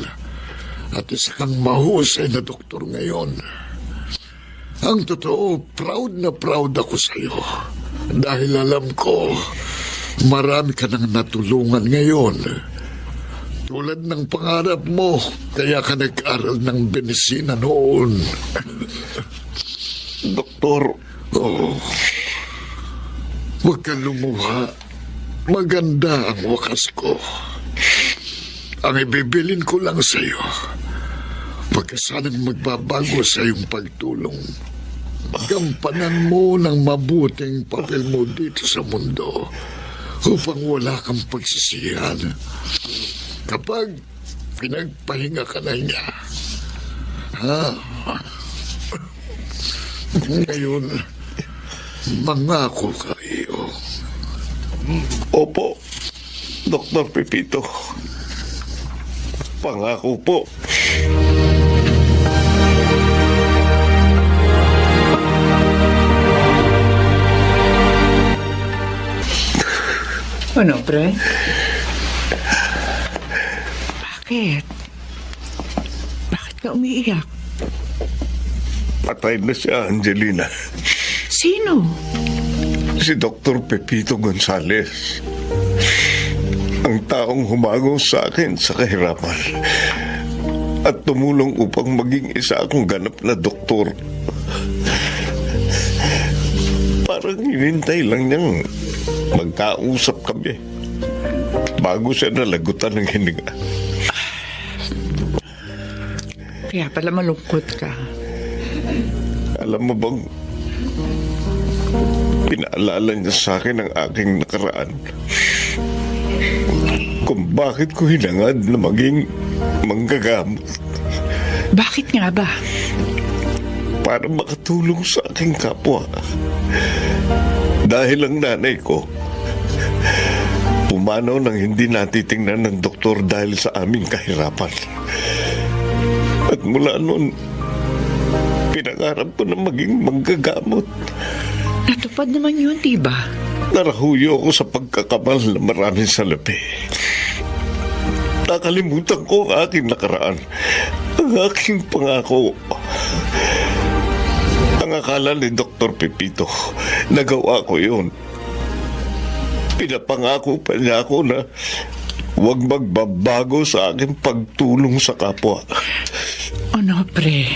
At isa kang mahusay na doktor ngayon. Ang totoo, proud na proud ako sa iyo. Dahil alam ko, marami ka nang natulungan ngayon. Tulad ng pangarap mo, kaya ka nag-aral ng medisina noon. Doktor, Oh, huwag kang lumuha. Maganda ang wakas ko. Ang ibibilin ko lang sa iyo, huwag ka sanang magbabago sa iyong pagtulong. Gampanan mo ng mabuting papel mo dito sa mundo upang wala kang pagsisihan. Kapag pinagpahinga ka na niya, ngayon, mangako ka iyo. opo, Dr. Pepito. Pangako po. Ano, pre? Bakit? Bakit ka umiiyak? Patay na siya, Angelina. Sino? Si Dr. Pepito Gonzales. Ang taong humagaw sa akin sa kahirapan at tumulong upang maging isa akong ganap na doktor. Parang hinintay lang niyang magkausap kami bago siya nalagutan ng hininga. Kaya pala malungkot ka. Alam mo bang pinaalala niya sa akin ang aking nakaraan kung bakit ko hinangad na maging manggagamot. Bakit nga ba? Para makatulong sa aking kapwa. Dahil ang nanay ko pumanaw nang hindi natitingnan ng doktor dahil sa aming kahirapan. At mula noon, pinangarap ko na maging manggagamot. Natupad naman yun, diba? Narahuyo ako sa pagkakamal na maraming salapi. Nakalimutan ko ang aking nakaraan, ang aking pangako. Ang akala ni Dr. Pepito, nagawa ko yun. Pinapangako pa niya ako na huwag magbabago sa aking pagtulong sa kapwa. Ano, pre?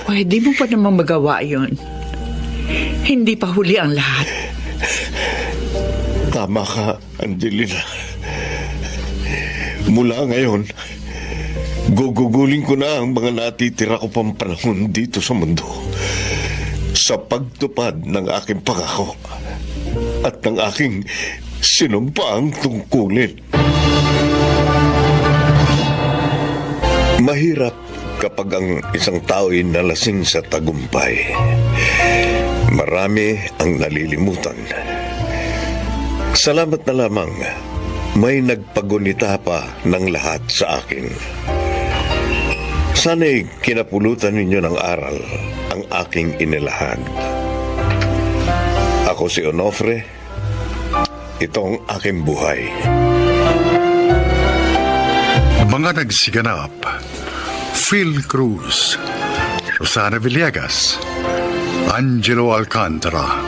Pwede mo pa naman magawa yun. Hindi pa huli ang lahat. Tama ka, Angelina. Mula ngayon, gugugulin ko na ang mga natitira ko pang panahon dito sa mundo sa pagtupad ng aking pangako at ng aking sinumpaang tungkulin. Mahirap kapag ang isang tao ay nalasing sa tagumpay. Marami ang nalilimutan. Salamat na lamang, may nagpagunita pa ng lahat sa akin. Sana'y kinapulutan ninyo ng aral ang aking inilahad. Ako si Onofre, ito ang aking buhay. Mga nagsiganap: Phil Cruz, Rosana Villegas, Angelo Alcantara,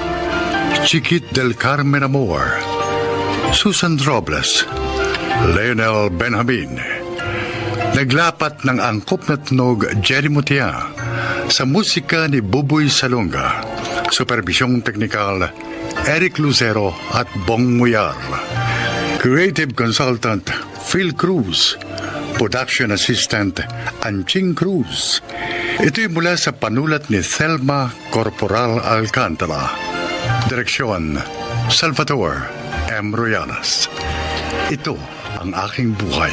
Chiquit del Carmen Amor, Susan Robles, Leonel Benjamin. Naglapat ng angkop na tunog Jerry Mutia sa musika ni Buboy Salonga. Supervisyong teknikal Eric Lucero at Bong Muyar. Creative Consultant Phil Cruz. Production Assistant Anching Cruz. Ito'y mula sa panulat ni Thelma Corporal Alcantara. Direksyon Salvador M. Royanas. Ito ang aking buhay.